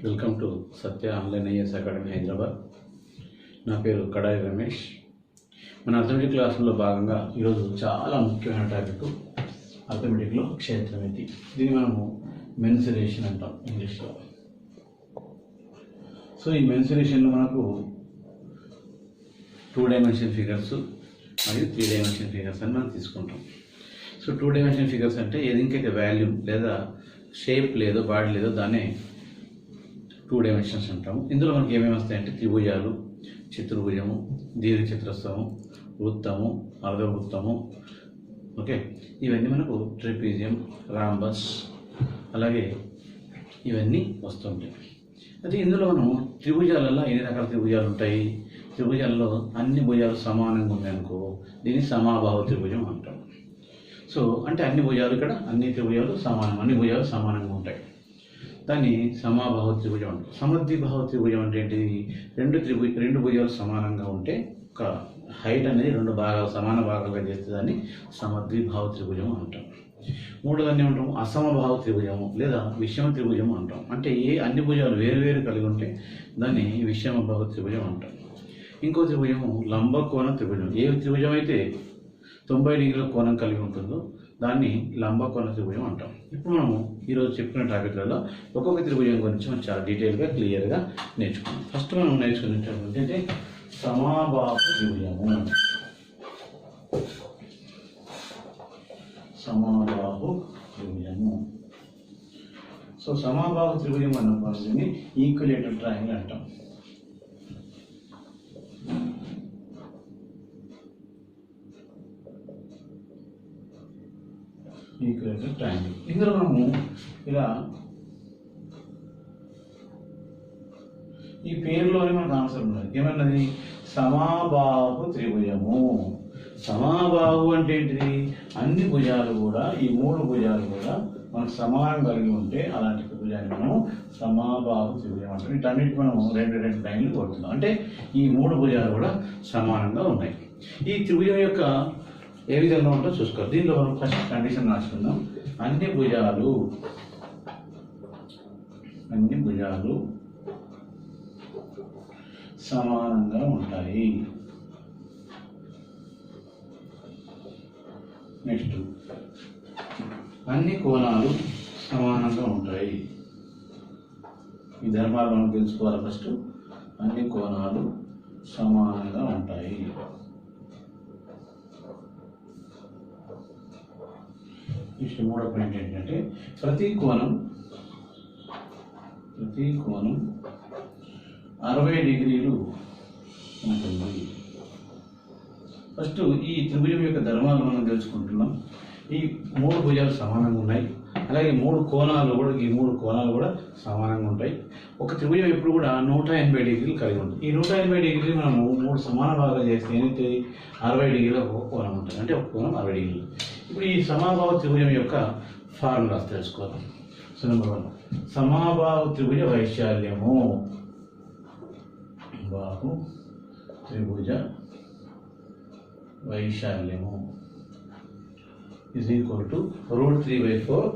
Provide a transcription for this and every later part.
Welcome to Satya online IAS academy Hyderabad. నా పేరు కడాయి రమేష్. మన అర్థమెటిక్ క్లాసుల్లో భాగంగా ఈరోజు చాలా ముఖ్యమైన టాపిక్ అర్థమెటిక్లో క్షేత్రమితి. దీన్ని మనము మెన్సురేషన్ అంటాం ఇంగ్లీష్లో. సో ఈ మెన్సురేషన్లో మనకు 2 డైమెన్షన్ ఫిగర్స్ మరియు 3 డైమెన్షన్ ఫిగర్స్ అని మనం తీసుకుంటాం. సో 2 డైమెన్షన్ ఫిగర్స్ అంటే ఏదికైతే వాల్యూమ్ లేదా షేప్ లేదో బాడీ లేదో దాన్నే 2 డైమెన్షన్స్ అంటాము. ఇందులో మనకి ఏమేమి వస్తాయంటే త్రిభుజాలు, చతుర్భుజము, దీర్ఘచతురస్రము, వృత్తము, అర్ధవృత్తము, ఓకే, ఇవన్నీ మనకు ట్రెపీజియం, రాంబస్, అలాగే ఇవన్నీ వస్తుంటాయి. అయితే ఇందులో మనం త్రిభుజాలలో ఎన్ని రకాల త్రిభుజాలు ఉంటాయి? త్రిభుజాలలో అన్ని భుజాలు సమానంగా ఉన్నాయనుకో దీన్ని సమాబాహు త్రిభుజం అంటాం. సో అంటే అన్ని భుజాలు ఇక్కడ అన్ని త్రిభుజాలు సమానం, అన్ని భుజాలు సమానంగా ఉంటాయి. దాన్ని సమాబాహు త్రిభుజం అంటాం. సమద్విబాహు త్రిభుజం అంటే ఏంటిది? రెండు భుజాలు సమానంగా ఉంటే ఒక హైట్ అనేది 2 భాగాలు సమాన భాగాలుగా చేస్తే దాన్ని సమద్విబాహు త్రిభుజం అంటాం. మూడోదాన్ని ఏమంటాము? అసమబాహు త్రిభుజము లేదా విషమ త్రిభుజం అంటాం. అంటే అన్ని భుజాలు వేరు కలిగి ఉంటే దాన్ని విషమబాహు త్రిభుజం అంటాం. ఇంకో త్రిభుజము లంబకోణ త్రిభుజం. ఏ త్రిభుజం అయితే 90 డిగ్రీల కోణం కలిగి ఉంటుందో దాన్ని లంబకోణ త్రిభుజం అంటాం. ఇప్పుడు మనము ఈరోజు చెప్పుకునే టాపిక్లలో ఒక్కొక్క త్రిభుజం గురించి మనం చాలా డీటెయిల్గా క్లియర్గా నేర్చుకున్నాం. ఫస్ట్ మనం నేర్చుకునేటటువంటి అంటే సమాబాహు త్రిభుజము. సమాబాహు త్రిభుజము. సో సమాబాహు త్రిభుజం అన్న పరిస్థితిని ఈక్విలేటర్ ట్రయాంగిల్ అంటాం. Equilateral triangle. ఇందులో మనము ఇలా ఈ పేరులోనే మనకు ఆన్సర్ ఉన్నది. ఏమన్నది? సమాబాహు త్రిభుజము. సమాబాహు అంటే ఏంటిది? అన్ని భుజాలు కూడా, ఈ 3 భుజాలు కూడా మనకు సమానం కలిగి ఉంటే అలాంటి త్రిభుజాన్ని మనం సమాబాహు త్రిభుజం అంటాం. వీటన్నిటి మనం 2 లైన్లు కొడుతున్నాం. అంటే ఈ 3 భుజాలు కూడా సమానంగా ఉన్నాయి. ఈ త్రిభుజం యొక్క ఏ విధంగా ఉంటుందో చూసుకోవాలి. దీనిలో మనం ఫస్ట్ కండిషన్ రాసుకుందాం. అన్ని భుజాలు సమానంగా ఉంటాయి. నెక్స్ట్ అన్ని కోణాలు సమానంగా ఉంటాయి. ఈ ధర్మాలు మనం తెలుసుకోవాలి. ఫస్ట్ అన్ని కోణాలు సమానంగా ఉంటాయి. నెక్స్ట్ మూడో పాయింట్ ఏంటంటే ప్రతి కోణం 60 డిగ్రీలు ఉంటుంది. ఫస్ట్ ఈ త్రిభుజం యొక్క ధర్మాలు మనం తెలుసుకుంటున్నాం. ఈ 3 భుజాలు సమానంగా ఉన్నాయి. అలాగే 3 కోణాలు కూడా, ఈ 3 కోణాలు కూడా సమానంగా ఉంటాయి. ఒక త్రిభుజం ఎప్పుడు కూడా 180 డిగ్రీలు కలిగి ఉంటుంది. ఈ 180 డిగ్రీలు మనము 3 సమాన భాగాలు చేస్తే ఏంటంటే 60 డిగ్రీల ఒక కోణం ఉంటుంది. అంటే ఒక కోణం 60 డిగ్రీలు. ఇప్పుడు ఈ సమాబాహు త్రిభుజం యొక్క ఫార్ములాస్ తెలుసుకోవాలి. So number 1 సమాబాహు త్రిభుజ వైశాల్యము. బాహు త్రిభుజ వైశాల్యము is equal to √3/4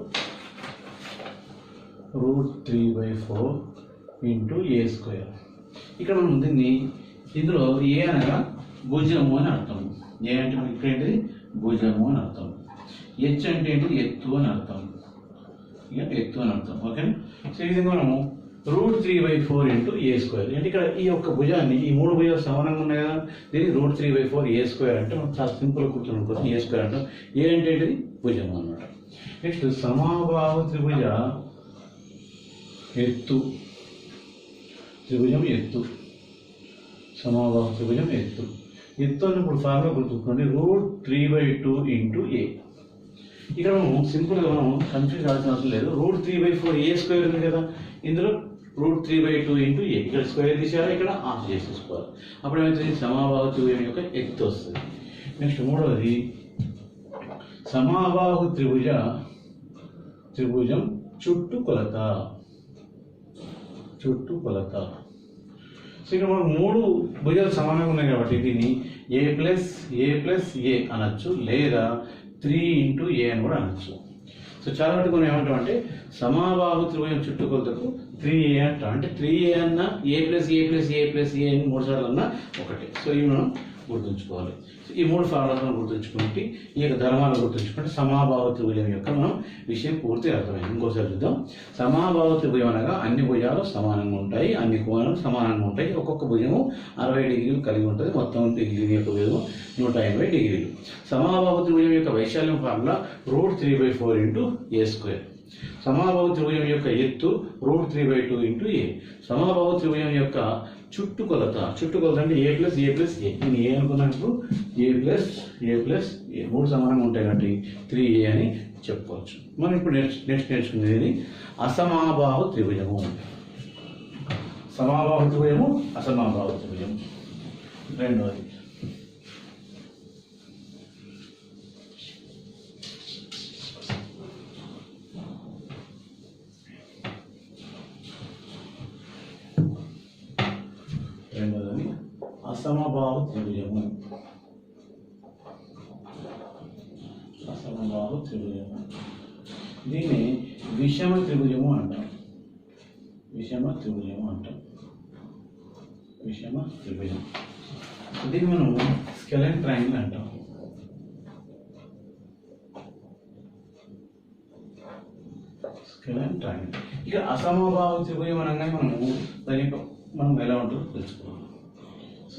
into a². ఇక్కడ మనం దీన్ని ఇందులో ఏ అనగా భుజము అని అర్థం. ఏ అంటే మనకి ఇక్కడ ఏంటిది? భుజము అని అర్థం. హెచ్ అంటే ఏంటి? ఎత్తు అని అర్థం. ఇక ఎత్తు అని అర్థం. ఓకే. సో ఈ విధంగా మనము √3/4 into a² అంటే ఇక్కడ ఈ యొక్క భుజాన్ని, ఈ 3 భుజాలు సమానంగా ఉన్నాయి కదా, దీన్ని √3/4 a² అంటే మనం చాలా సింపుల్గా కూర్చొని కోసం a² అంటాం. ఏ అంటే ఏంటిది? భుజము అనమాట. నెక్స్ట్ సమాబాహు త్రిభుజ ఎత్తు. త్రిభుజం ఎత్తు. సమాబాహు త్రిభుజం ఎత్తు. ఎత్తు అన్నప్పుడు ఫార్ములా గుర్తుకోండి, √3/2 into a. ఇక్కడ మనం సింపుల్గా మనం కన్ఫ్యూజ్ కావాల్సిన అవసరం లేదు. √3/4 a² ఉంది కదా, ఇందులో √3/2 into a. ఇక్కడ స్క్వేర్ తీసేయాలి, ఇక్కడ హాఫ్ చేసేసుకోవాలి. అప్పుడు ఏమవుతుంది? సమాబాహు త్రిభుజం యొక్క ఎత్తు వస్తుంది. నెక్స్ట్ మూడవది సమాబాహు త్రిభుజం చుట్టుకొలత. సో ఇక్కడ మనం 3 భుజాలు సమానంగా ఉన్నాయి కాబట్టి దీన్ని a+a అనొచ్చు, లేదా 3 into a అని కూడా అనొచ్చు. సో చాలా వరకు మనం ఏమంటాం అంటే సమాబాహు త్రిభుజం చుట్టుకొలతకు 3a అంటాం. అంటే 3a అన్నా a plus a plus a plus a అని 3 సార్లు అన్నా ఒకటే. సో ఇవి మనం గుర్తుంచుకోవాలి. ఈ 3 ఫార్ములాలను గుర్తుంచుకుంటే ఈ యొక్క ధర్మాలను గుర్తుంచుకుంటే సమబాహు త్రిభుజం యొక్క మనం విషయం పూర్తి అర్థమైంది. ఇంకోసారి చూద్దాం. సమబాహు త్రిభుజం అనగా అన్ని భుజాలు సమానంగా ఉంటాయి, అన్ని కోణాలు సమానంగా ఉంటాయి, ఒక్కొక్క భుజము 60 డిగ్రీలు కలిగి ఉంటుంది, మొత్తం డిగ్రీ యొక్క విలువ 180 డిగ్రీలు. సమబాహు త్రిభుజం యొక్క వైశాల్యం ఫార్ములా √3/4 × a². సమబాహు త్రిభుజం యొక్క ఎత్తు √3/2 × a. సమబాహు త్రిభుజం యొక్క చుట్టుకొలత అంటే a plus a plus a. నేను ఏ అనుకున్నప్పుడు a plus a plus a 3 సమానంగా ఉంటాయి కాబట్టి 3a అని చెప్పుకోవచ్చు. మనం ఇప్పుడు నెక్స్ట్ నేర్చుకునేది అసమాబాహు త్రిభుజము. సమబాహు త్రిభుజము, అసమాబాహు త్రిభుజము. రెండవది అసమబాహు త్రిభుజము. అసమబాహు త్రిభుజము దీన్ని విషమ త్రిభుజము అంటాం. విషమ త్రిభుజము అంటాం. విషమ త్రిభుజం. దీన్ని మనం స్కెలెన్ ట్రయాంగిల్ అంటాం. Scalene triangle. ఇక అసమబాహు త్రిభుజం అనగానే మనం ఎలా ఉంటుందో తెలుసుకోవాలి.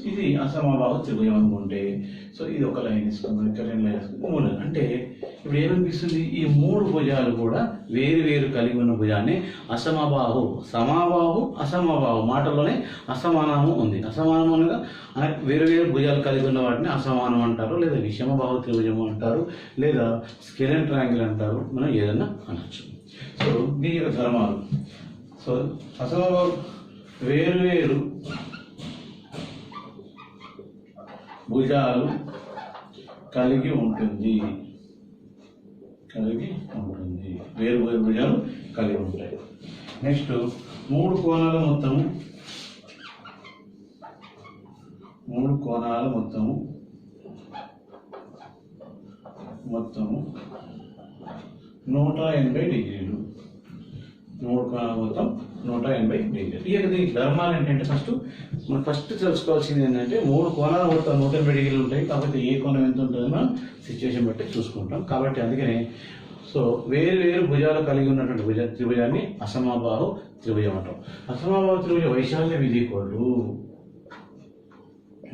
ఇది అసమబాహు త్రిభుజం అనుకుంటే సో ఇది ఒక లైన్ ఇస్తుంది, ఇక్కడ 2 లైన్ ఇస్తుంది, 3 లైన్. అంటే ఇప్పుడు ఏమనిపిస్తుంది, ఈ 3 భుజాలు కూడా వేరు కలిగి ఉన్న భుజాన్ని అసమబాహు, సమాబాహు, అసమబాహు మాటల్లోనే అసమానము ఉంది. అసమానం అనగా వేరు భుజాలు కలిగి ఉన్న వాటిని అసమానం అంటారు, లేదా విషమబాహు త్రిభుజము అంటారు, లేదా స్కెలెన్ ట్రయాంగిల్ అంటారు, మనం ఏదన్నా అనొచ్చు. సో దీని యొక్క ధర్మాలు. సో అసమబాహు వేరు భుజాలు కలిగి ఉంటుంది. వేరు భుజాలు కలిగి ఉంటాయి. నెక్స్ట్ 3 కోణాల మొత్తము 180 డిగ్రీలు. 3 కోణాల మొత్తం 180 డిగ్రీలు. ఇక దీనికి ధర్మాలు ఏంటంటే మనం ఫస్ట్ తెలుసుకోవాల్సింది ఏంటంటే 3 కోణాల మొత్తం 180 డిగ్రీలు ఉంటాయి. కాబట్టి ఏ కోణం ఎంత ఉంటుందో మనం సిచ్యువేషన్ బట్టి చూసుకుంటాం. కాబట్టి అందుకనే సో వేరు భుజాలు కలిగి ఉన్నటువంటి త్రిభుజాన్ని అసమబాహు త్రిభుజం అంటాం. అసమబాహు త్రిభుజ వైశాల్యం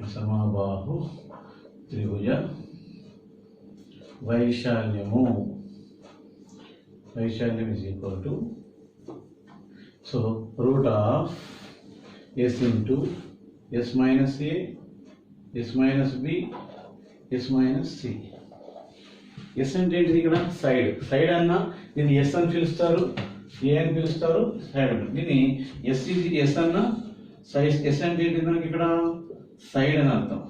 అసమబాహు త్రిభుజ వైశాల్యం is equal to so root of s into s minus a, s minus b, s minus c. s అంటే ఏంటిది? ఇక్కడ సైడ్ అన్న దీన్ని s అని పిలుస్తారు, a అని పిలుస్తారు, సైడ్ అంటారు. దీన్ని s అన్న సైజ్. s అంటే ఏంటి? మనకి ఇక్కడ సైడ్ అని అర్థం.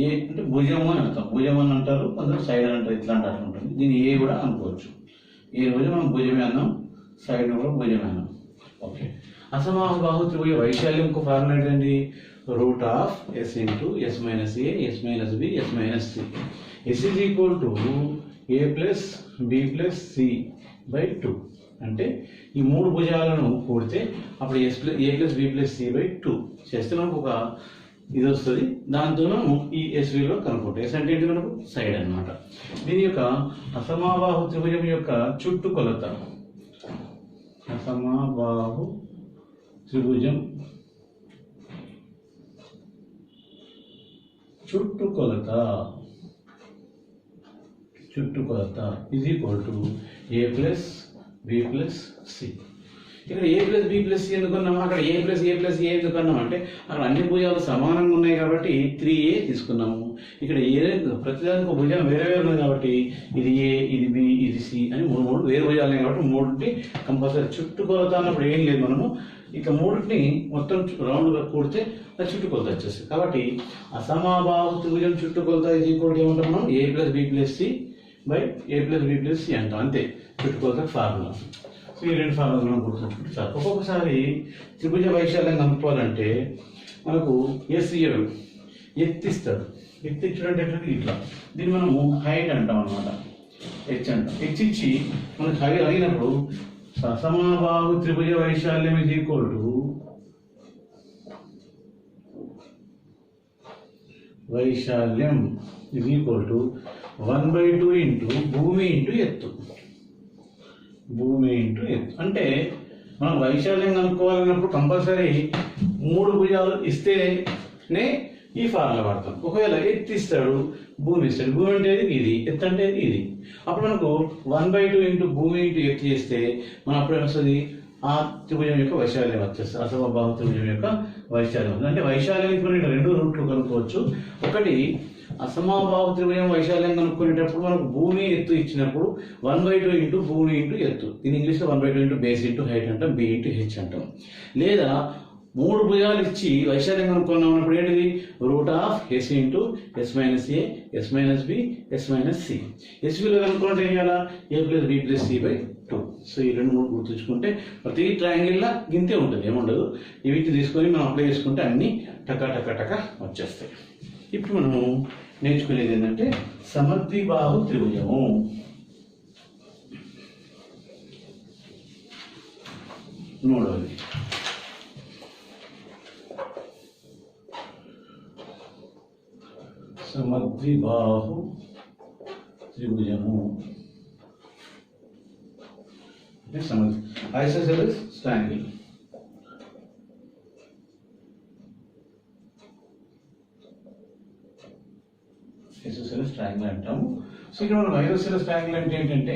ఏ అంటే భుజము అని అర్థం. భుజం అని అంటారు, కొందరు సైడ్ అని అంటారు. ఇట్లాంటి అర్థం ఉంటుంది. దీన్ని ఏ కూడా అనుకోవచ్చు. ఈ రోజు మనం భుజమే అన్నాం, సైడ్ కూడా భుజమే అన్నాం. ఓకే. అసమబాహు త్రిభుజ వైశాల్యంకు ఫార్ములా ఏంటండి? Route of s into s minus a, s minus b, s minus c. s is equal to a plus b plus c by 2. అంటే ఈ 3 భుజాలను కూడితే అప్పుడు a plus b plus c by 2 చేస్తే మనకు ఒక ఇది వస్తుంది. దాంతో మనం ఈ s విలువ కనుక్కుంటాం. s అంటే ఏంటి? మనకు సైడ్ అన్నమాట. దీని యొక్క అసమబాహు త్రిభుజం యొక్క చుట్టుకొలత, అసమబాహు త్రిభుజం చుట్టుకొలత is equal to a plus b plus c. ఇక్కడ a plus b plus c ఎందుకున్నాము? అక్కడ a plus a plus a ఎందుకున్నాము అంటే అక్కడ అన్ని భుజాలు సమానంగా ఉన్నాయి కాబట్టి 3a తీసుకున్నాము. ఇక్కడ ప్రతిదానికి భుజం వేరే ఉంది కాబట్టి ఇది a, ఇది b, ఇది c అని 3 వేరు భుజాలు ఉన్నాయి కాబట్టి 3 కంపల్సరీ. చుట్టుకొలత అన్నప్పుడు ఏం లేదు, మనము ఇక 3ని మొత్తం రౌండ్గా కూడితే అది చుట్టుకొలత వచ్చేస్తుంది. కాబట్టి అసమబాహు త్రిభుజం చుట్టుకొలత ఇది కూడా ఏమంటాం మనం? a plus b plus c by a plus b plus c అంటాం. అంతే చుట్టుకొలత ఫార్ములా. సో ఈ 2 ఫార్ములా మనం గుర్తుంచుకుంటే సార్. ఒక్కొక్కసారి త్రిభుజ వైశాల్యం కనుక్కోవాలంటే మనకు ఎత్తిస్తాడు. ఎత్తిచ్చడం అంటే ఇట్లా, దీన్ని మనము హైట్ అంటాం అనమాట. హెచ్ అంటాం. హెచ్ ఇచ్చి మనకు హైట్ అయినప్పుడు అసమబాహు త్రిభుజ వైశాల్యం ఇజ్ ఈక్వల్ టు వైశాల్యం ఇజ్ ఈక్వల్ టు 1/2 ఇంటూ భూమి ఇంటూ ఎత్తు. భూమి ఇంటూ ఎత్తు అంటే మనం వైశాల్యం కనుక్కోవాలన్నప్పుడు కంపల్సరీ 3 భుజాలు ఇస్తేనే ఈ ఫార్ములా వాడతాం. ఒకవేళ ఎత్తు ఇస్తాడు, భూమి ఇస్తాడు. భూమి అంటే ఇది, ఎత్తు అంటే ఇది. అప్పుడు మనకు 1/2 ఇంటూ భూమి ఇంటూ ఎత్తు చేస్తే మనం అప్పుడు వస్తుంది ఆ త్రిభుజం యొక్క వైశాల్యం వచ్చేస్తుంది. అసమబాహు త్రిభుజం యొక్క వైశాల్యం. అంటే వైశాల్యం కొన్ని 2 రూట్లు కనుక్కోవచ్చు. ఒకటి అసమబాహు త్రిభుజం వైశాల్యం కనుక్కునేటప్పుడు మనకు భూమి ఎత్తు ఇచ్చినప్పుడు 1/2 ఇంటూ భూమి ఇంటూ ఎత్తు. దీని ఇంగ్లీష్లో 1/2 ఇంటూ బేస్ ఇంటూ హైట్ అంటాం, బి ఇంటూ హెచ్ అంటాం. లేదా 3 భుజాలు ఇచ్చి వైశాల్యం కనుక్కున్నామన్నప్పుడు ఏంటిది root of S into S minus A, S minus B, S minus C. ఎస్బిలో కనుక్కుంటే ఏం చేయాలా A plus B plus C by 2. So ఈ 2 3 గుర్తుంచుకుంటే ప్రతి ట్రయాంగిల్లో గింతే ఉంటుంది, ఏముండదు. వీటిని తీసుకొని మనం అప్లై చేసుకుంటే అన్నీ టకా టకా టకా వచ్చేస్తాయి. ఇప్పుడు మనము నేర్చుకునేది ఏంటంటే సమద్విబాహు త్రిభుజము. మూడవది సమద్విబాహు త్రిభుజము. Isosceles triangle. ఐసోసెలస్ ట్రయాంగిల్ అంటాము. సో ఇక్కడ మనం ఐసోసెలస్ ట్రయాంగిల్ అంటే ఏంటంటే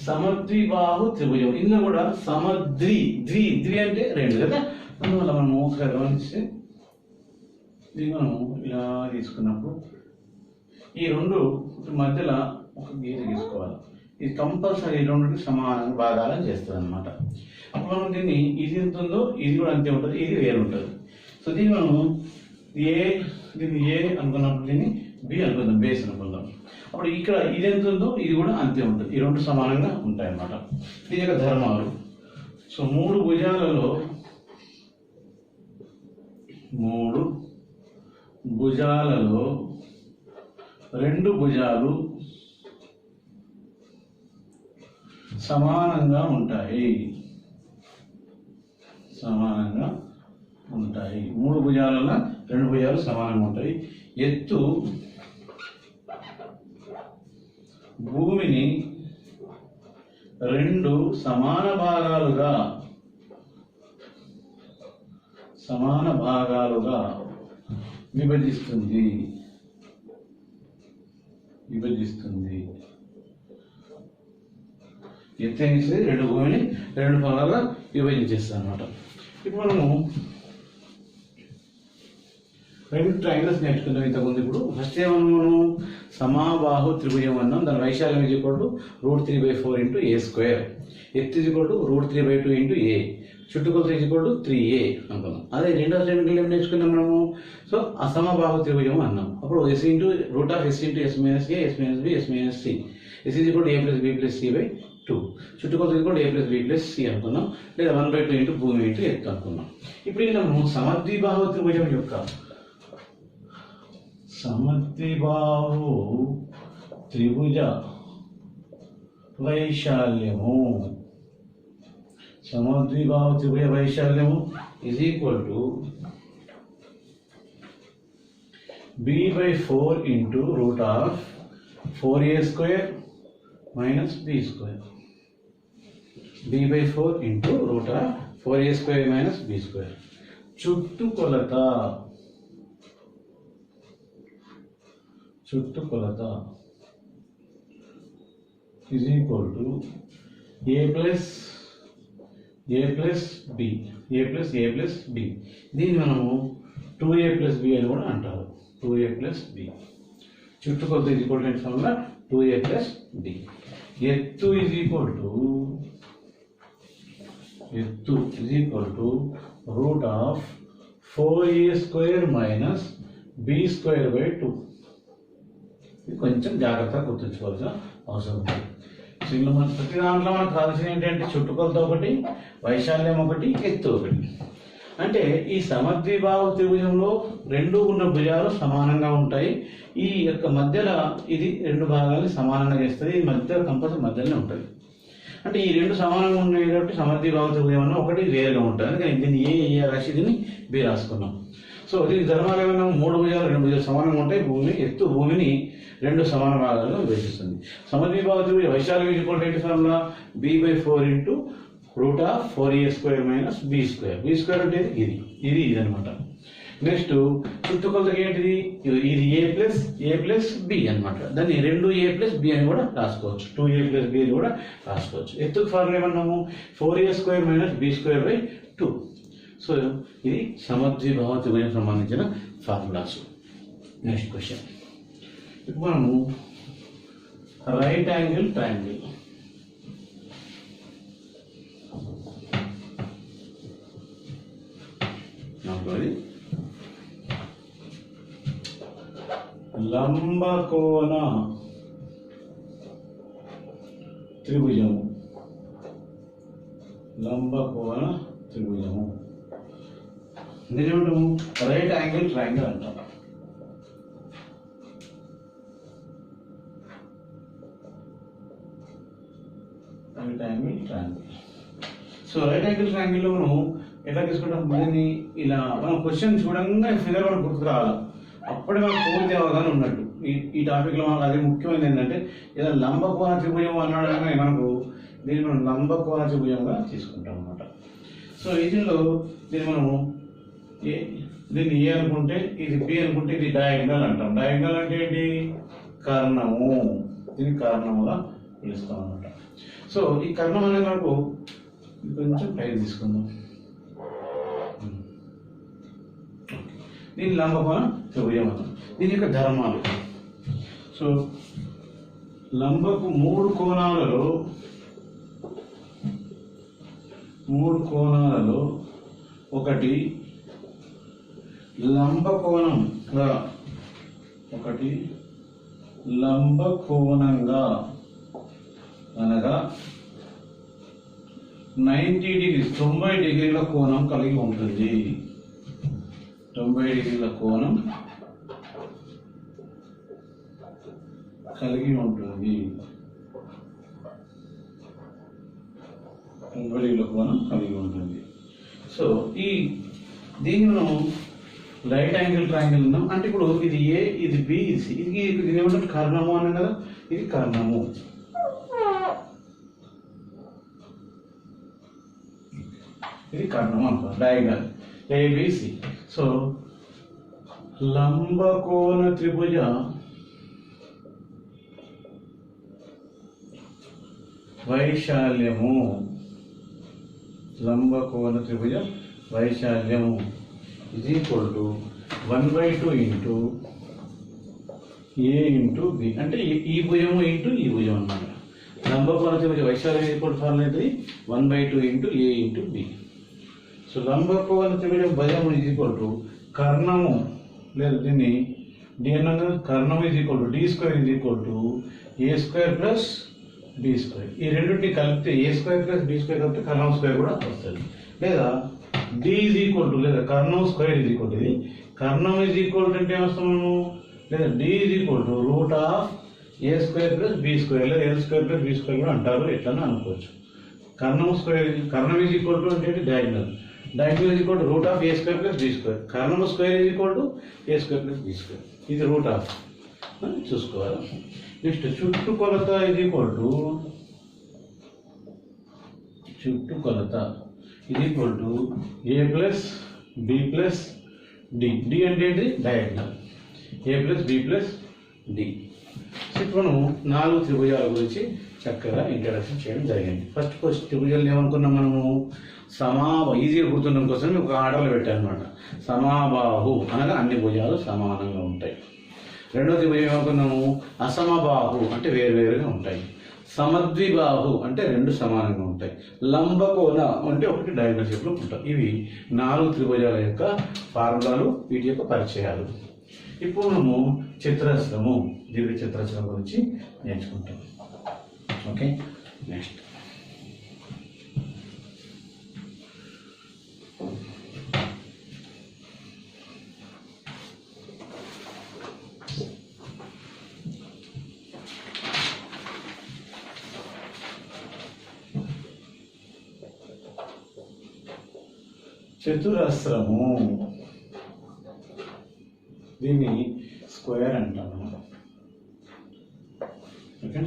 సమద్విబాహు త్రిభుజం. ఇందులో కూడా ద్వి అంటే 2 కదా. అందువల్ల మనం ఒకసారి గమనిస్తే ఇది మనం ఇలా తీసుకున్నప్పుడు ఈ 2 మధ్యలో ఒక గీత గీసుకోవాలి. ఇది కంపల్సరీ 2కి సమానంగా భాగాలను చేస్తుంది అనమాట. అప్పుడు మనం దీన్ని ఇది ఎంత ఉందో ఇది కూడా అంతే ఉంటుంది, ఇది వేరు ఉంటుంది. సో దీన్ని మనం దీన్ని ఏ అనుకున్నప్పుడు దీన్ని బి అనుకుందాం, బేస్ అనుకుందాం. అప్పుడు ఇక్కడ ఇది ఎంత ఉందో ఇది కూడా అంతే ఉంటుంది. ఈ 2 సమానంగా ఉంటాయి అన్నమాట. దీని యొక్క ధర్మాలు. సో 3 భుజాలలో 2 భుజాలు సమానంగా ఉంటాయి. 3 భుజాలలో 2 భుజాలు సమానంగా ఉంటాయి. ఎత్తు భూమిని 2 సమాన భాగాలుగా విభజిస్తుంది. ఎత్తు అనేసి 2 భూమిని 2 భాగాలుగా విభజించేస్తాం అన్నమాట. ఇప్పుడు మనము 2 ట్రయాంగిల్స్ నేర్చుకుందాం ఇంతకుముందు. ఇప్పుడు ఫస్ట్ ఏమన్నా సమాబాహు త్రిభుజం అన్నాం. దాని వైశాల్యం √3/4 ఇంటూ ఏ స్క్వేర్. ఎత్తు √3/2 ఇంటూ ఏ. చుట్టుకొలత =3a అనుకున్నాం. అదే రెండో ట్రయాంగిల్ ఏం నేర్చుకున్నాం మనము. సో అసమబాహు త్రిభుజం అన్నాం. అప్పుడు s into root of s into S minus A, S minus B, S minus C. s a plus B plus C by 2. చుట్టుకొలత a plus B plus C అనుకున్నాం. లేదా 1/2 ఇంటూ భూమి ఇంటూ ఎత్తు అనుకున్నాం. ఇప్పుడు ఇలా మనము సమద్విబాహు త్రిభుజం యొక్క సమద్విబాహు త్రిభుజ వైశాల్యము is equal to b/4 into root of 4a² minus b². b/4 into root of 4a² minus b². చుట్టుకొలత is equal to a plus b. దీన్ని మనము 2a ప్లస్ b అని కూడా అంటారు. 2a plus b. చుట్టుకొలత is equal to formula 2a plus b. ఎత్తు is equal to root of 4a² minus b²/2. ఇది కొంచెం జాగ్రత్తగా గుర్తుంచుకోవాల్సిన అవసరం ఉంది. సో ఇందులో మన ప్రతి దాంట్లో మనకు కావాల్సిన ఏంటంటే చుట్టుకొలత ఒకటి, వైశాల్యం ఒకటి, ఎత్తు ఒకటి. అంటే ఈ సమద్విబాహు త్రిభుజంలో 2 ఉన్న భుజాలు సమానంగా ఉంటాయి. ఈ యొక్క మధ్యలో ఇది 2 భాగాలని సమానంగా చేస్తుంది. ఈ మధ్య కంపల్సరీ మధ్యలోనే ఉంటుంది. అంటే ఈ రెండు సమానంగా ఉన్నాయి కాబట్టి సమద్విబాహు త్రిభుజం అన్న ఒకటి వేరుగా ఉంటుంది. అందుకని దీన్ని ఏ రాసి దీన్ని బి రాసుకున్నాం. సో దీని ధర్మాలు ఏమైనా 3 భుజాలు 2 భుజాలు సమానంగా ఉంటాయి. ఎత్తు భూమిని 2 సమాన భాగాలుగా విభజిస్తుంది. సమద్విబాహు త్రిభుజం వైశాల్యం ఏంటి formula b/4 into √4a² - b². b² అంటే ఇది అనమాట. నెక్స్ట్ చుట్టుకొలతకి ఏంటిది, ఇది a+b అనమాట. దాన్ని 2a+b అని కూడా రాసుకోవచ్చు, 2a+b అని కూడా రాసుకోవచ్చు. ఎత్తుకు ఫార్ములా ఏమన్నాము 4a² - b²/2. సో ఇది సమద్విబాహు త్రిభుజం సంబంధించిన ఫార్ములాస్. నెక్స్ట్ క్వశ్చన్, ఇప్పుడు మనము రైట్ యాంగిల్ ట్రయాంగిల్ లంబకోణ త్రిభుజము దీని రైట్ యాంగిల్ ట్రయాంగిల్ అంటాం. Right angle triangle. So right angle triangle లో మనం ఎట్లా తీసుకుంటాం, దీన్ని ఇలా మనం క్వశ్చన్ చూడంగా ఫిగర్ మనకు గుర్తు రావాలి, అప్పుడే మనకు పూర్తి అవగాహన ఉన్నట్టు. ఈ టాపిక్లో మనకు అదే ముఖ్యమైనది ఏంటంటే ఏదైనా లంబకోణ త్రిభుజం అన్నాడు కానీ మనకు దీన్ని మనం లంబకోణ త్రిభుజంగా తీసుకుంటాం అన్నమాట. సో ఇందులో దీన్ని ఏ అనుకుంటే ఇది బి అనుకుంటే ఇది డయాగ్నల్ అంటాం. డయాగ్నల్ అంటే ఏంటి, కర్ణము. దీన్ని కర్ణముగా పిలుస్తాం అన్నమాట. సో ఈ కర్ణం అనేది మనకు కొంచెం పైకి తీసుకుందాం. దీని లంబకోణ త్రిభుజం అన్నాం. దీని యొక్క ధర్మాలు, సో లంబకు 3 కోణాలలో ఒకటి లంబకోణంగా అనగా 90 degrees 90 డిగ్రీల కోణం కలిగి ఉంటుంది. 90 డిగ్రీల కోణం కలిగి ఉంటుంది. 90 డిగ్రీల కోణం కలిగి ఉంటుంది. సో దీన్ని మనం రైట్ యాంగిల్ ట్రయాంగిల్ ఉన్నాం. అంటే ఇప్పుడు ఇది ఏ, ఇది బి, ఇది సి, ఇది ఏమంటారు కర్ణము అన్నాం కదా, ఇది కర్ణము. ఇది కర్ణము అనుకో, డయాగ్నల్ ఏబిసి. సో లంబకోణ త్రిభుజ వైశాల్యము, లంబకోణ త్రిభుజ వైశాల్యము is equal to 1/2 into a into b. అంటే ఈ భుజము ఇంటూ ఈ భుజం అన్నమాట. లంబకోణ త్రిభుజ వైశాల్యం ఈక్వల్ ఫార్ములా ఏంటి, 1/2 into a into b. So లంబకోణ త్రిభుజ భుజము is equal to కర్ణము, లేదు దీన్ని d అన్నాగా, కర్ణము is equal to d² is equal to a² plus b². ఈ రెండింటిని కలిపితే a² ప్లస్ b² కలిపితే కర్ణం స్క్వేర్ కూడా వస్తుంది. లేదా d is equal to, లేదా కర్ణం స్క్వేర్ is equal to, ఇది కర్ణం is equal to అంటే ఏమొస్తాము, లేదా d is equal to √a² plus b², లేదా l² ప్లస్ b² కూడా అంటారు, ఎట్లన్నా అనుకోవచ్చు. కర్ణం is equal to అంటే diagonal is equal to √a² plus b². కర్ణం square is equal to a² plus b². ఇది రూట్ ఆఫ్ చూసుకోవాలి. నెక్స్ట్ చుట్టుకొలత is equal to is equal to a plus b plus d. d అంటే ఏంటి, diagonal, a plus b plus d. ఇప్పుడు మనం 4 త్రిభుజాల గురించి చక్కగా ఇంట్రడక్షన్ చేయడం జరిగింది. ఫస్ట్ త్రిభుజాలు ఏమనుకున్నాం మనము, ఈజీగా గుర్తుండడం కోసం ఒక ఆర్డర్లో పెట్టారనమాట. సమాబాహు అనగా అన్ని భుజాలు సమానంగా ఉంటాయి. రెండో త్రిభుజం ఏమనుకున్నాము, అసమబాహు అంటే వేరువేరుగా ఉంటాయి. సమద్విబాహు అంటే 2 సమానంగా ఉంటాయి. లంబకోణ అంటే ఒకటి డయాగ్నల్ షేప్లో ఉంటాయి. ఇవి 4 త్రిభుజాల యొక్క ఫార్ములాలు, వీటి యొక్క పరిచయాలు. ఇప్పుడు మనము చతురస్రము, దీర్ఘ చతురస్రం గురించి నేర్చుకుంటాం. ఓకే, నెక్స్ట్ చతురస్రము దీన్ని స్క్వేర్ అంటాం మనం. ఓకే,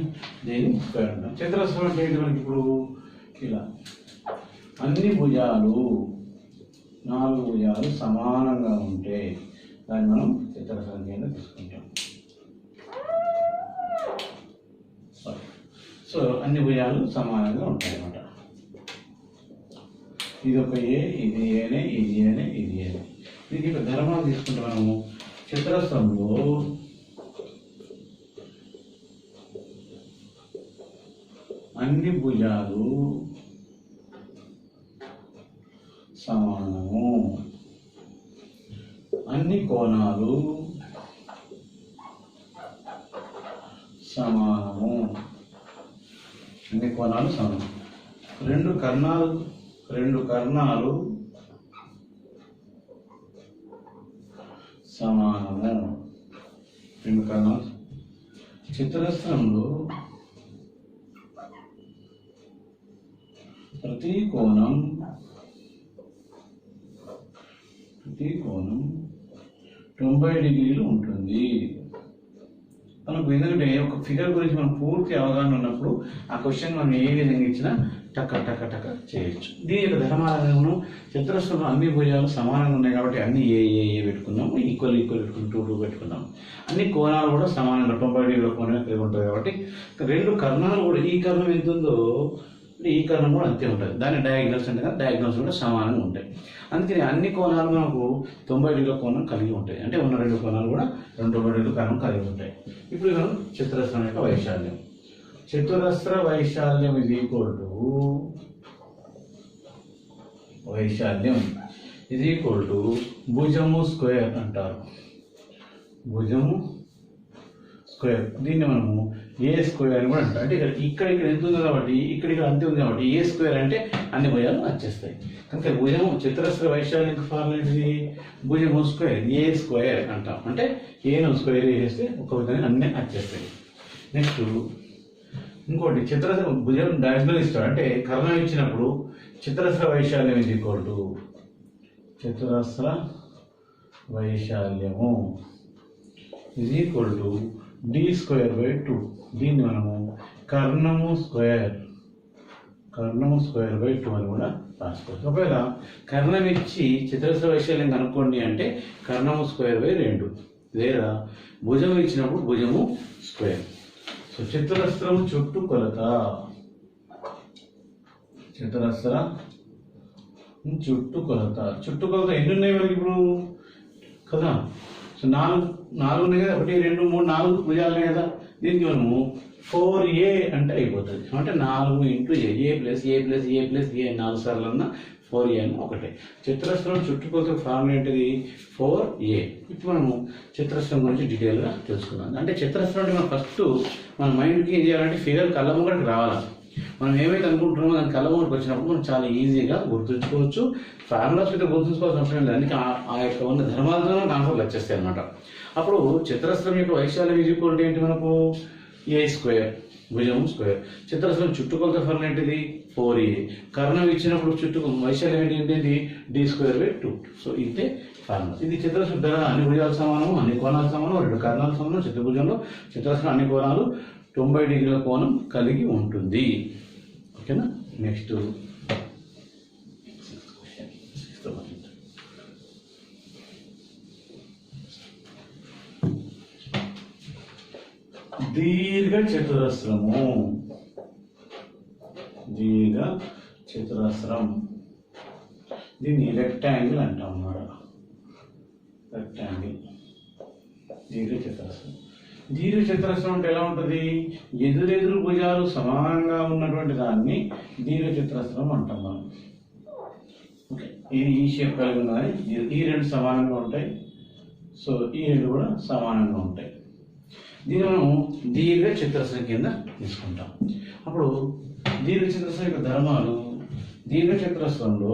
దీన్ని స్క్వేర్ అంటాం. చతురస్రం అంటే ఏంటి మనకి ఇప్పుడు ఇలా అన్ని భుజాలు 4 భుజాలు సమానంగా ఉంటే దాన్ని మనం చతురస్రం కింద తీసుకుంటాం. సో అన్ని భుజాలు సమానంగా ఉంటాయి అన్నమాట. ఇది ఒక ఏ, ఇది ఏనే, ఇది ఏనే, ఇది ఏనే. దీనికి ఒక ధర్మాలు తీసుకుంటాం మనము. చతురస్రంలో అన్ని భుజాలు సమానము, అన్ని కోణాలు సమానము, అన్ని కోణాలు సమానం. రెండు కర్ణాలు సమానము, రెండు కర్ణాలు. చతురస్రంలో ప్రతి కోణం 90 డిగ్రీలు ఉంటుంది. మనకు ఎందుకంటే ఒక ఫిగర్ గురించి మనం పూర్తి అవగాహన ఉన్నప్పుడు ఆ క్వశ్చన్ మనం ఏ విధంగా ఇచ్చినా టక్క టక్క టక్క చేయొచ్చు. దీని యొక్క ధర్మాలను చతురస్రంలో అన్ని భుజాలు సమానంగా ఉన్నాయి కాబట్టి అన్ని ఏ పెట్టుకున్నాము, ఈక్వల్ పెట్టుకున్నాం, 2 పెట్టుకున్నాము. అన్ని కోణాలు కూడా సమానంగా 90 డిగ్రీల కోణం కలిగి ఉంటుంది కాబట్టి రెండు కర్ణాలు కూడా ఈ కర్ణం ఎంత ఉందో ఈ కర్ణం కూడా అంతే ఉంటుంది. దాని డయాగ్నల్స్ అంటే కదా, డయాగ్నల్స్ కూడా సమానంగా ఉంటాయి. అందుకని అన్ని కోణాలు మనకు 90 డిగ్రీల కోణం కలిగి ఉంటాయి. అంటే ఉన్న రెండు కోణాలు కూడా 90 డిగ్రీల కోణం కలిగి ఉంటాయి. ఇప్పుడు మనం చతురస్రం యొక్క వైశాల్యం, చతురస్ర వైశాల్యం ఇది ఈక్వల్ టు భుజము స్క్వేర్ అంటారు. భుజము స్క్వేర్, దీన్ని మనము ఏ స్క్వేర్ అని కూడా అంటాం. అంటే ఇక్కడ ఎంత ఉంది కాబట్టి ఇక్కడ అంతే ఉంది కాబట్టి ఏ స్క్వేర్ అంటే అన్ని భుజాలు వచ్చేస్తాయి. కనుక భుజము చతురస్ర వైశాల్యం ఫార్ములా ఏంటిది? భుజము స్క్వేర్, ఏ స్క్వేర్ అంటాం. అంటే ఏను స్క్వేర్ చేస్తే ఒక విధంగా అన్నీ వచ్చేస్తాయి. నెక్స్ట్ ఇంకోటి చతురస్ర భుజం డయాగ్నల్ ఇస్తాడు. అంటే కర్ణం ఇచ్చినప్పుడు చతురస్ర వైశాల్యం ఇది ఈక్వల్ టు చతురస్ర వైశాల్యము ఇది ఈక్వల్ టు d²/2. దీన్ని మనము కర్ణము స్క్వేర్ బై 2 అని కూడా రాసుకోవచ్చు. ఒకవేళ కర్ణం ఇచ్చి చతురస్ర వైశాల్యం కనుక్కోండి అంటే కర్ణము స్క్వేర్ బై 2, లేదా భుజం ఇచ్చినప్పుడు భుజము స్క్వేర్. సో చతురస్రం చుట్టుకొలత ఎన్ని ఉన్నాయి మనకి ఇప్పుడు కదా? సో 4 ఉన్నాయి కదా, 1 2 3 4 భుజాలు ఉన్నాయి కదా. దీనికి మనము 4a అంటే అయిపోతుంది. అంటే 4 ఇంటూ a ప్లస్ 4 సార్లు అన్న 4a అని ఒకటే. చతురస్రం చుట్టుకొలత ఫార్ములా ఏంటిది? 4a. ఇప్పుడు మనము చతురస్రం గురించి డీటెయిల్గా తెలుసుకుందాం. అంటే చతురస్రం అంటే మనం ఫస్ట్ మన మైండ్కి ఏం చేయాలంటే ఫిగర్ కళ్ళ ముంగడికి రావాలి. మనం ఏమైతే అనుకుంటున్నామో దాని కళ్ళ ముంగడికి వచ్చినప్పుడు మనం చాలా ఈజీగా గుర్తుంచుకోవచ్చు. ఫార్ములాస్ అయితే గుర్తుంచుకోవాల్సిన అవసరం లేదు. అందుకే ఆ యొక్క ఉన్న ధర్మాలతో కాన్సెప్ట్లు వచ్చేస్తాయి అనమాట. అప్పుడు చతురస్రం యొక్క వైశాల్యం ఈక్వల్ ఏంటి మనకు? a², భుజము స్క్వేర్. చతురస్రం చుట్టుకొలత ఫార్ములా ఏంటిది? 4a. కర్ణం ఇచ్చినప్పుడు వైశాల్యం ఏంటి? d²/2. సో ఇంతే ఫార్ములా. ఇది చతురస్రం అన్ని భుజాలు సమానము, అన్ని కోణాలు సమానం, రెండు కర్ణాలు సమానం. చతుర్భుజంలో చతురస్రం అన్ని కోణాలు 90 డిగ్రీల కోణం కలిగి ఉంటుంది. ఓకేనా? నెక్స్ట్ దీర్ఘ చతురస్రం, దీన్ని రెక్టాంగిల్ అంటాం అన్నమాట. దీర్ఘ చతురస్రం అంటే ఎలా ఉంటుంది? ఎదురెదురు భుజాలు సమానంగా ఉన్నటువంటి దాన్ని దీర్ఘ చతురస్రం అంటాం మనం. ఓకే, ఇది ఈ షేప్ కలిగి ఉన్నది. ఈ రెండు సమానంగా ఉంటాయి. సో ఈ రెండు కూడా సమానంగా ఉంటాయి. దీన్ని మనం దీర్ఘ చతురస్రం కింద తీసుకుంటాం. అప్పుడు దీర్ఘ చతురస్రం యొక్క ధర్మాలు, దీర్ఘ చతురస్రంలో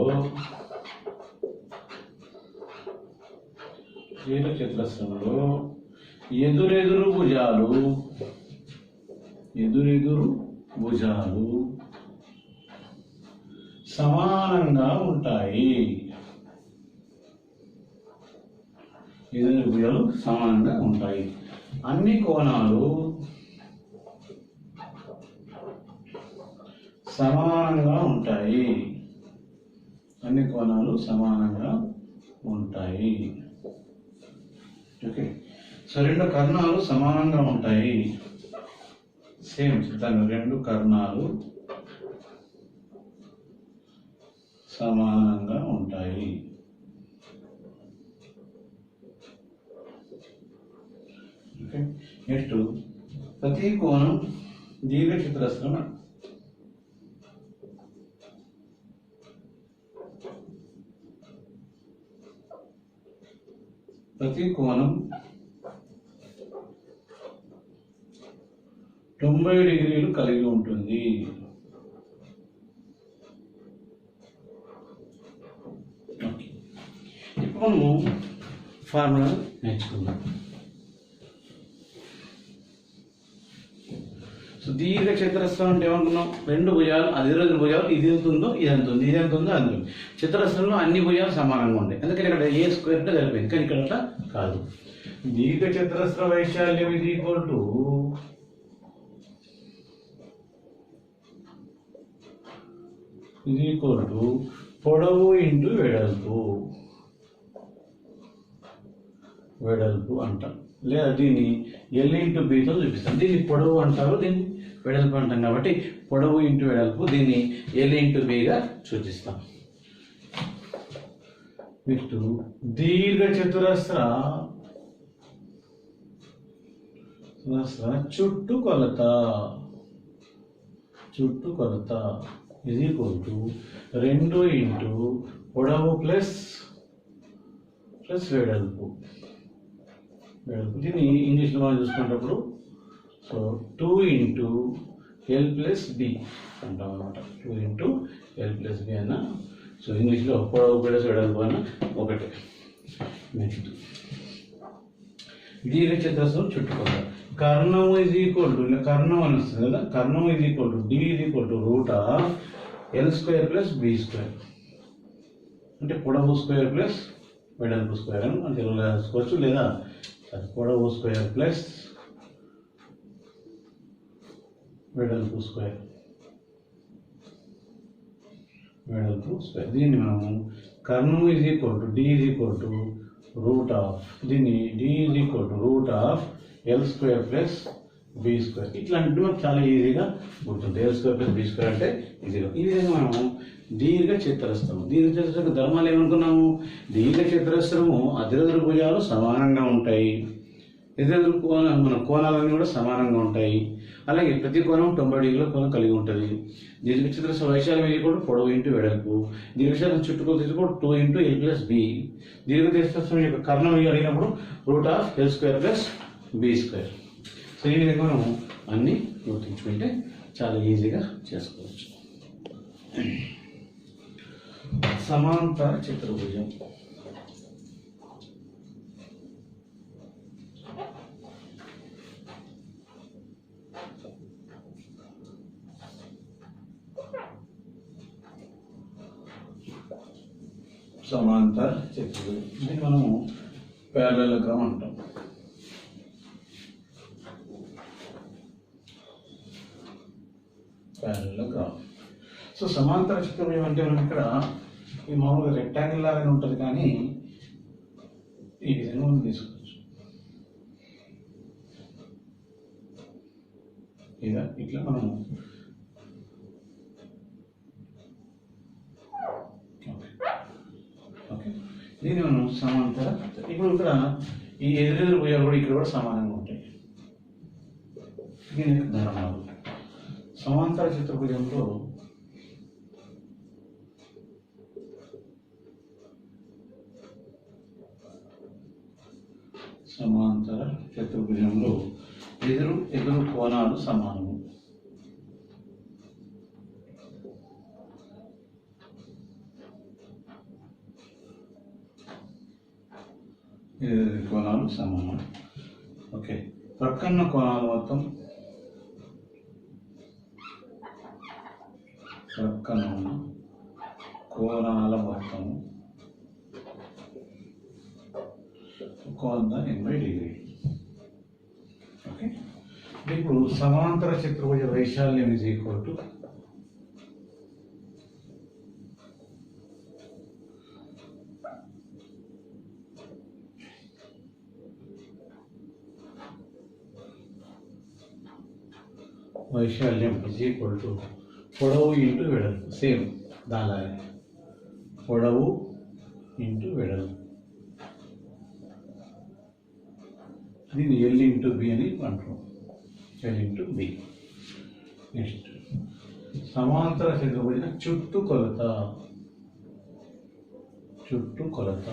ఎదురెదురు భుజాలు సమానంగా ఉంటాయి. ఎదురు భుజాలు సమానంగా ఉంటాయి. అన్ని కోణాలు సమానంగా ఉంటాయి. అన్ని కోణాలు సమానంగా ఉంటాయి. ఓకే. సో రెండు కర్ణాలు సమానంగా ఉంటాయి. సేమ్ చెప్తాను, రెండు కర్ణాలు సమానంగా ఉంటాయి. ఓకే. నెక్స్ట్ ప్రతి కోణం దీర్ఘచతురస్రం. ప్రతి కోణం 90 డిగ్రీలు కలిగి ఉంటుంది. ఇప్పుడు మనము ఫార్ములా నేర్చుకుందాం. సో దీర్ఘ చతురస్రం అంటే ఏమనుకున్నాం? రెండు భుజాలు, అది రెండు భుజాలు, ఇది ఎంత ఉందో ఇది ఎంత ఉంది, ఇది ఎంత ఉందో అది ఉంది. చతురస్రంలో అన్ని భుజాలు సమానంగా ఉంటాయి. అందుకని ఇక్కడ ఏ స్క్వేర్ అంటే సరిపోయింది. కానీ ఇక్కడ అట్లా కాదు. దీర్ఘ చతురస్ర వైశాల్యం ఇది ఈక్వల్ టు పొడవు ఇంటూ వెడల్పు అంటాం. లేదా దీన్ని ఎల్ ఇంటూ బితో చూపిస్తాం. దీన్ని పొడవు అంటారు, దీన్ని వెడల్పు అంటాం. కాబట్టి పొడవు ఇంటూ వెడల్పు, దీన్ని ఎల్ ఇంటూ బిగా సూచిస్తాం. నెక్స్ట్ దీర్ఘ చతురస్ర చుట్టుకొలత ఇది ఈక్వల్ టు 2 ఇంటూ పొడవు ప్లస్ వెడల్పు. దీన్ని ఇంగ్లీష్లో మనం చూసుకునేటప్పుడు so 2 into L plus B అంటాం అనమాట. 2 ఇంటూ ఎల్ ప్లస్ బి అన్న. సో ఇంగ్లీష్లో పొడవు ప్లస్ వెడల్పు అన్న ఒకటే. నెక్స్ట్ దీర్ఘ చతురస్రం చుట్టుకొలత. కర్ణం ఈజ్ ఈక్వల్ టు, కర్ణం అని వస్తుంది కదా, కర్ణం is equal to D is equal to root of L square plus B square. అంటే పొడవు స్క్వేర్ ప్లస్ వెడల్పు స్క్వేర్ అని అంటే రాసుకోవచ్చు. లేదా పొడవు స్క్వేర్ ప్లస్ వెడల్పు స్క్వేర్. దీన్ని మనము కర్ణం is equal to D is equal to root of, దీన్ని D is equal to root of L square plus B square. ఇట్లాంటి మనకు చాలా ఈజీగా గుర్తుంది. L square plus B square అంటే ఈజీగా. ఈ విధంగా మనము దీర్ఘ చతురస్రము ధర్మాలు ఏమనుకున్నాము? దీర్ఘ చతురస్రము అదిరెదురు భుజాలు సమానంగా ఉంటాయి. ఎదురెదురు మన కోణాలన్నీ కూడా సమానంగా ఉంటాయి. అలాగే ప్రతి కోణం 90 డిగ్రీల కోణం కలిగి ఉంటుంది. దీర్ఘ చతురస్ర వైశాల్యం ఇది కూడా పొడవు ఇంటూ వెడల్పు. దీర్ఘచతురస్రం చుట్టుకొలత ఇది కూడా 2 ఇంటూ ఎల్ ప్లస్ బి. దీర్ఘ చతురస్రం యొక్క కర్ణం అడిగినప్పుడు root of L square plus B square. So ఈ విధంగా మనం అన్ని గుర్తుంచుకుంటే చాలా ఈజీగా చేసుకోవచ్చు. సమాంతర చతుర్భుజం. సమాంతర చతుర్భుజం ఇది మనము ప్యారలలోగ్రామ్ అంటాం. ప్యారలలోగ్రామ్. సో సమాంతర చతుర్భుజం అంటే మనం ఇక్కడ ఈ మామూలుగా రెక్టాంగిల్ లాగానే ఉంటుంది, కానీ ఈ విధంగా మనం తీసుకోవచ్చు. ఇట్లా మనము ఓకే. దీన్ని మనం సమాంతర. ఇప్పుడు ఇక్కడ ఈ ఎదురెదురు భుజాలు కూడా ఇక్కడ కూడా సమానంగా ఉంటాయి. దీని ధర్మాలు. సమాంతర చతుర్భుజంలో ఎదురు కోణాలు సమానము. ఎదురు కోణాలు సమానం. ఓకే. ప్రక్కన్న కోణాలు మొత్తం ప్రక్కన ఉన్న కోణాల మొత్తం cos 80 degree. ఓకే, ఇప్పుడు సమాంతర చతుర్భుజ వైశాల్యం ఈజ్ ఈక్వల్ టు వైశాల్యం ఈజ్ ఈక్వల్ టు పొడవు ఇంటూ వెడల్పు. సేమ్ దానిలాగే పొడవు ఇంటూ వెడల్పు. దీన్ని ఎల్ ఇంటూ బి అని అంటాం. L into B. నెక్స్ట్ సమాంతర చతుర్భుజ చుట్టుకొలత. చుట్టుకొలత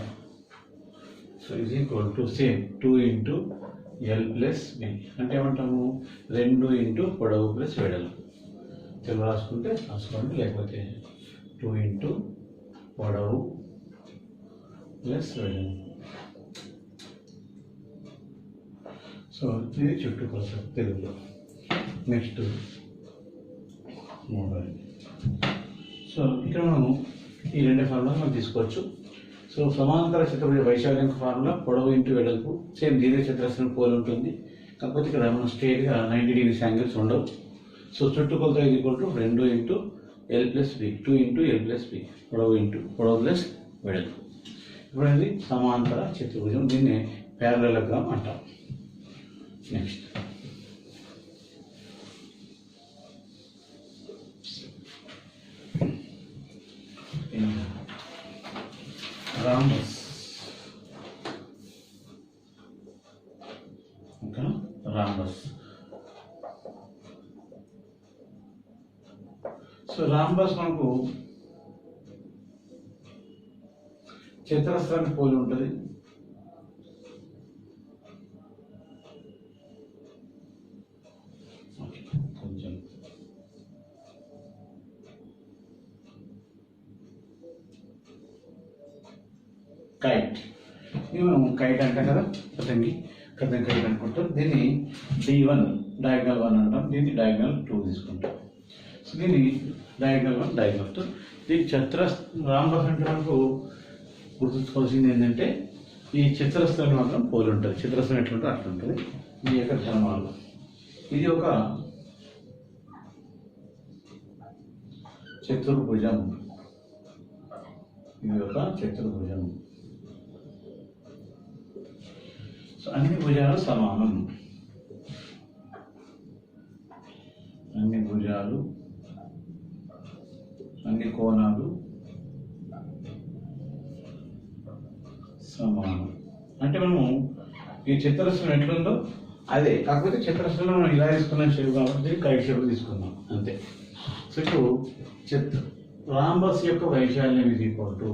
so is equal to same 2 into L plus B. అంటే ఏమంటాము, 2 ఇంటూ పొడవు ప్లస్ వెడల్పు. తెలుగు రాసుకుంటే రాసుకోండి, లేకపోతే 2 ఇంటూ పొడవు ప్లస్ వెడల్పు. సో ఇది చుట్టుకొలత తెలుగులో. నెక్స్ట్ మూడోది. సో ఇక్కడ మనం ఈ రెండు ఫార్ములా మనం తీసుకోవచ్చు. సో సమాంతర చతుర్భుజ వైశాల్యం ఫార్ములా పొడవు ఇంటూ వెడల్పు. సేమ్ దీర్ఘ చతురస్రం పోలి ఉంటుంది, కాకపోతే ఇక్కడ మనం స్ట్రేట్గా 90 degrees యాంగిల్స్ ఉండవు. సో చుట్టుకొలత ఇది equal to 2 into L plus B. 2 into L plus B. పొడవు ప్లస్ వెడల్పు. ఇప్పుడు ఇది సమాంతర చతుర్భుజం. దీన్ని ప్యారలలోగ్రామ్ అంటాం. Next rhombus. ఇంకా రాంబస్. సో రాంబస్ మనకు చతురస్రాన్ని పోలి ఉంటుంది. కొంచెం కైట్. ఇది మనం కైట్ అంటాం కదా, పతంగి కైట్ అనుకుంటాం. దీన్ని D1 డయాగ్నల్ 1 అంటాం. దీన్ని డయాగ్నల్ 2 తీసుకుంటాం. సో దీన్ని డయాగ్నల్ 1 డయాగ్నల్ 2. దీని రాంబస్ అంటే మనకు గుర్తుంచుకోవాల్సింది ఏంటంటే ఈ చతురస్రాన్ని మాత్రం పోలి ఉంటుంది. చతురస్రం ఎట్లుంటే అట్లా ఉంటుంది. ఈ యొక్క ధర్మాలు. ఇది ఒక చతుర్భుజం. ఇది ఒక చతుర్భుజం. సో అన్ని భుజాలు సమానం. అన్ని భుజాలు, అన్ని కోణాలు సమానం. అంటే మనము ఈ చతురస్రం ఎట్లుందో అదే, కాకపోతే చతురస్రంలో మనం ఇలా తీసుకున్నాం షేప్ కాబట్టి కైట్ షేప్ తీసుకున్నాం అంతే. సో ఇప్పుడు రాంబస్ యొక్క వైశాల్యం ఇది ఈక్వల్ టు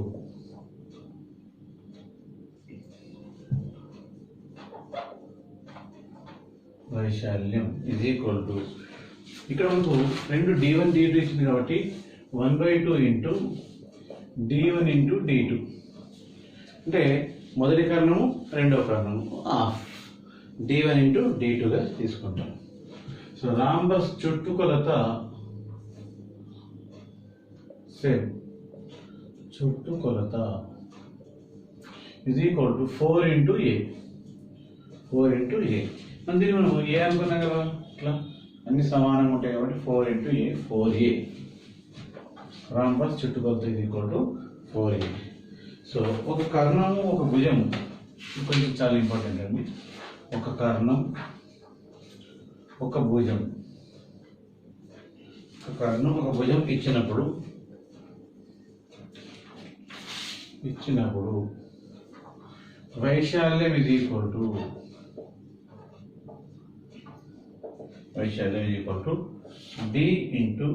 వైశాల్యం ఇది ఈక్వల్ టు ఇక్కడ మనకు రెండు D1 D2 ఇచ్చింది కాబట్టి 1/2 ఇంటూ D1 ఇంటూ D2. అంటే మొదటి కర్ణము రెండవ కర్ణము హాఫ్ D1 ఇంటూ D2గా తీసుకుంటాం. సో రాంబస్ చుట్టుకొలత సేమ్ చుట్టుకొలత ఇది equal to 4 into A. 4 into A. అందుకే మనం ఏ అనుకున్నాం కదా, ఇట్లా అన్ని సమానంగా ఉంటాయి కాబట్టి 4 ఇంటూ A 4A. రాంబస్ చుట్టుకొలత ఇది ఈక్వల్ టు 4A. సో ఒక కర్ణము ఒక భుజం కొంచెం చాలా ఇంపార్టెంట్ అండి. ఒక కర్ణం ఒక భుజం, ఒక కర్ణం ఒక భుజం ఇచ్చినప్పుడు వైశాల్యం ఇది equal to D into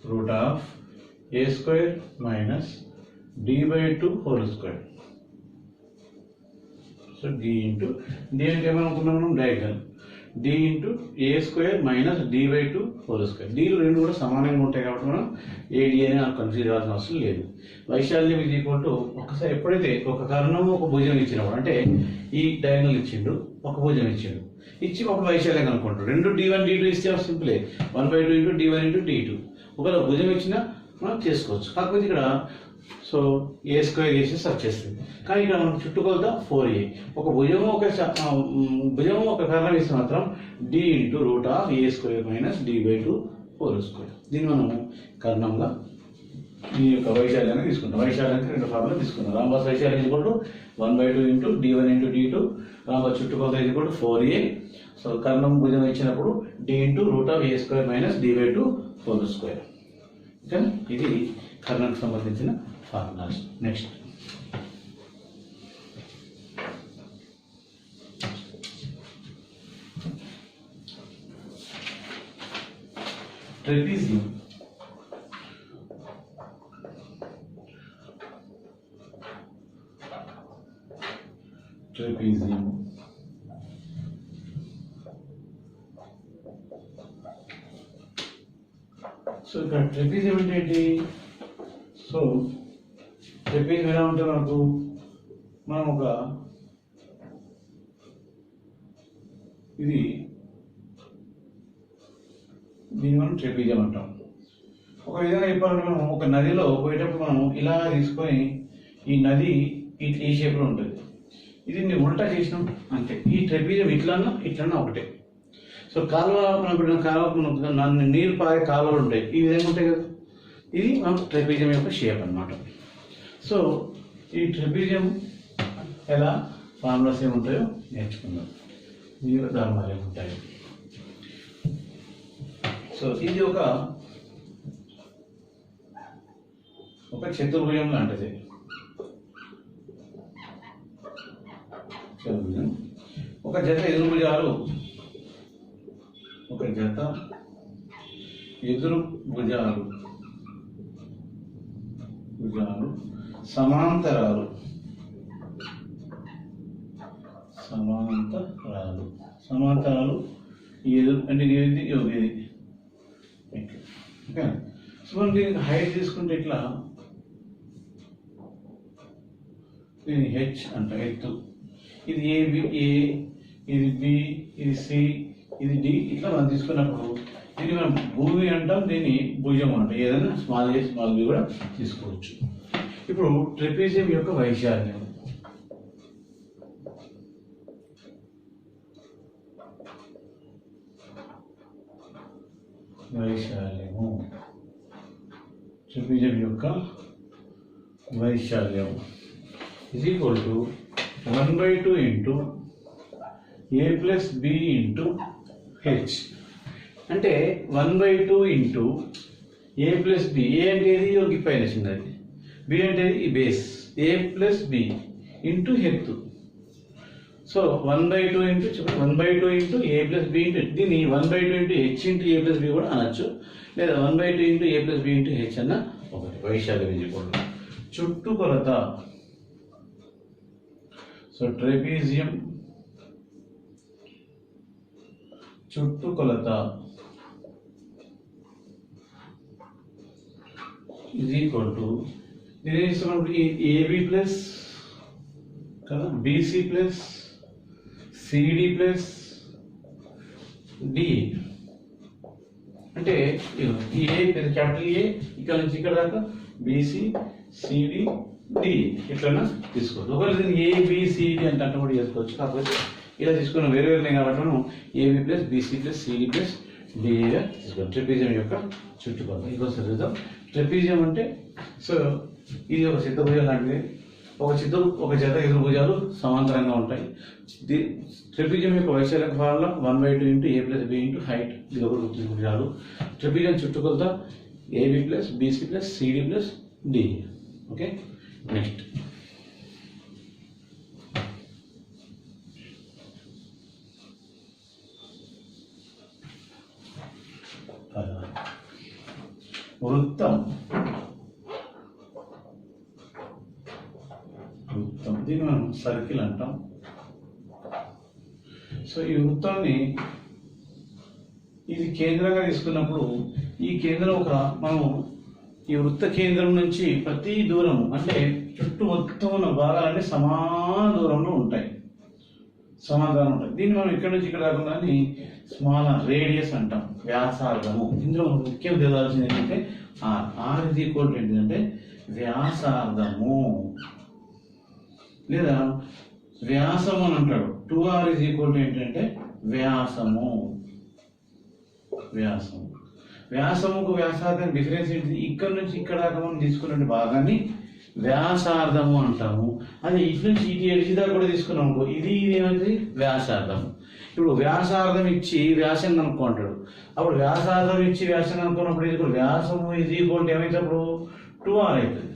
√A² minus D/2 whole square. So D into దీనికి ఏమనుకున్నాం మనం diagonal D into A² minus D/2 whole square. Deal రెండు కూడా సమానంగా ఉంటాయి కాబట్టి మనం AD అని కన్సిడర్ చేయాల్సిన అవసరం లేదు. వైశాల్యం ఇది ఈక్వల్ టు ఒకసారి ఎప్పుడైతే ఒక కర్ణము ఒక భుజం ఇచ్చినప్పుడు, అంటే ఈ డయాగ్నల్ ఇచ్చిండు, ఒక భుజం ఇచ్చిండు, ఇచ్చి ఒక వైశాల్యం కనుక్కుంటాడు. రెండు D1 D2 ఇస్తే సింపులే 1/2 ఇంటూ D1 ఇంటూ D2. ఒకవేళ భుజం ఇచ్చినా మనం చేసుకోవచ్చు. కాకపోతే ఇక్కడ సో ఏ స్క్వేర్ చేసేసి వచ్చేస్తుంది. కానీ ఇక్కడ మనకు చుట్టుకొలత 4a. ఒక భుజము ఒక కర్ణం ఇస్తే మాత్రం d into root of A square minus d/2 whole square. దీన్ని మనము కర్ణంగా ఈ యొక్క వైశాల్యాన్ని తీసుకుంటాం. వైశాల్యానికి రెండు ఫార్ములా తీసుకుంటాం. రాంబాస్ వైశాల్యం equal 1/2 into d1 into d2. రాంబాస్ చుట్టుకొలత ఈక్వల్ 4a. సో కర్ణం భుజం ఇచ్చినప్పుడు d into root of A square minus d/2 whole square. Okay, ఇది కర్ణంకి సంబంధించిన formulas. Next trapezium. Trapezium so ఇక్కడ ట్రెపీజియం అంటే ఏంటి? సో ట్రెపీజియం ఎలా ఉంటే మనం ఒక దీన్ని మనం ట్రెపీజియం అంటాం. ఒక విధంగా చెప్పాలంటే మనం ఒక నదిలో పోయేటప్పుడు మనం ఇలా తీసుకొని ఈ నది ఈ షేప్లో ఉంటుంది. ఇది ఉల్టా చేసినాం అంతే. ఈ ట్రెపీజియం ఇట్లన్నా ఒకటే. సో కాలువ నీరు పారే కాలువలు ఉంటాయి, ఈ విధంగా ఉంటాయి కదా. ఇది మనం ట్రెపీజియం యొక్క షేప్ అన్నమాట. సో ఈ ట్రెపీజియం ఎలా ఫార్ములాస్ ఏముంటాయో నేర్చుకుందాం. దీని ధర్మాలు ఏముంటాయి. సో ఇది ఒక చతుర్భుజం లాంటిది. ఒక జత ఎదురు భుజాలు సమాంతరాలు ఈ ఎదురు అంటే ఇది ఓకే. సో మనం దీనికి హైట్ తీసుకుంటే ఇట్లా దీన్ని హెచ్ అంట, ఎత్తు. ఇది ఏ, ఇది బి, ఇది సి, ఇది డి. ఇట్లా మనం తీసుకున్నప్పుడు దీన్ని మనం భూమి అంటాం, దీన్ని భుజం అంటాం. ఏదైనా స్మాల్ ఏ స్మాల్ బి కూడా తీసుకోవచ్చు. ఇప్పుడు ట్రెపీజియం యొక్క వైశాల్యం. ట్రెపీజియం యొక్క వైశాల్యం is equal to 1/2 into a plus b into h. అంటే 1/2 into a plus b. a అంటే ఇది ఒక పైన చిన్నది, b అంటే ఈ base, a plus b into హెత్తు. So 1/2 into a plus b into దీన్ని 1/2 into h into a plus b కూడా అనొచ్చు, లేదా 1/2 into a plus b into h అన్న ఒకటి. వైశాల్యం ఈక్వల్ చుట్టుకొలత. సో ట్రెపీజియం చుట్టుకొలత is equal to దీని ఇస్తున్నప్పుడు ఈ AB ప్లస్ కదా, BC plus CD plus DE. అంటే ఈ ఏ క్యాపిటల్ ఏ ఇక్కడ నుంచి ఇక్కడ దాకా BC CD DE ఇట్లా తీసుకోవచ్చు. ఒకవేళ దీన్ని ABCD అంటే కూడా చేసుకోవచ్చు. కాకపోతే ఇలా తీసుకున్న వేరే వేరే కాబట్టి మనం AB plus BC plus CD plus DE తీసుకోవాలి. ట్రెపీజియం యొక్క చుట్టుకొలత. ఇంకోసారి చూద్దాం. ట్రెపీజియం అంటే సో ఇది ఒక చతుర్భుజం లాంటిది. ఒక జత ఎదురు భుజాలు సమాంతరంగా ఉంటాయి. ట్రెపీజియం యొక్క వైశాల్యం formula 1/2 into a plus b into height. ఇది ఒక భుజాలు. ట్రెపీజియం చుట్టుకొలత AB plus BC plus CD plus DE. Okay, next వృత్తం. దీన్ని మనం సర్కిల్ అంటాం. సో ఈ వృత్తాన్ని ఇది కేంద్రంగా తీసుకున్నప్పుడు ఈ కేంద్రం మనం ఈ వృత్త కేంద్రం నుంచి ప్రతి దూరం అంటే చుట్టూ మొత్తం ఉన్న భాగాలన్నీ సమాన దూరంలో ఉంటాయి, సమాధానం ఉంటాయి. దీన్ని మనం ఇక్కడ నుంచి ఇక్కడ దాకా స్మాల్ రేడియస్ అంటాం, వ్యాసార్థము. ఇందులో ముఖ్యం తెలియాల్సింది ఏంటంటే R. R is equal to ఏంటంటే వ్యాసార్థము లేదా వ్యాసము అని అంటాడు. 2r ఈజ్ ఈక్వల్ టు ఏంటంటే వ్యాసము. వ్యాసముకు వ్యాసార్థం డిఫరెన్స్ ఏంటిది? ఇక్కడ నుంచి ఇక్కడ దాకా మనం తీసుకున్న భాగాన్ని వ్యాసార్థము అంటాము. అది ఇటు నుంచి ఇటు ఎడిచి దాకా కూడా తీసుకున్నాం అనుకో, ఇది ఏమైంది? వ్యాసార్థం. ఇప్పుడు వ్యాసార్థం ఇచ్చి వ్యాసం కనుక్కుంటాడు. అప్పుడు వ్యాసార్థం ఇచ్చి వ్యాసం కనుక్కున్నప్పుడు ఇది వ్యాసము ఇది ఈక్వల్ ఏమైతే అప్పుడు 2r అవుతుంది.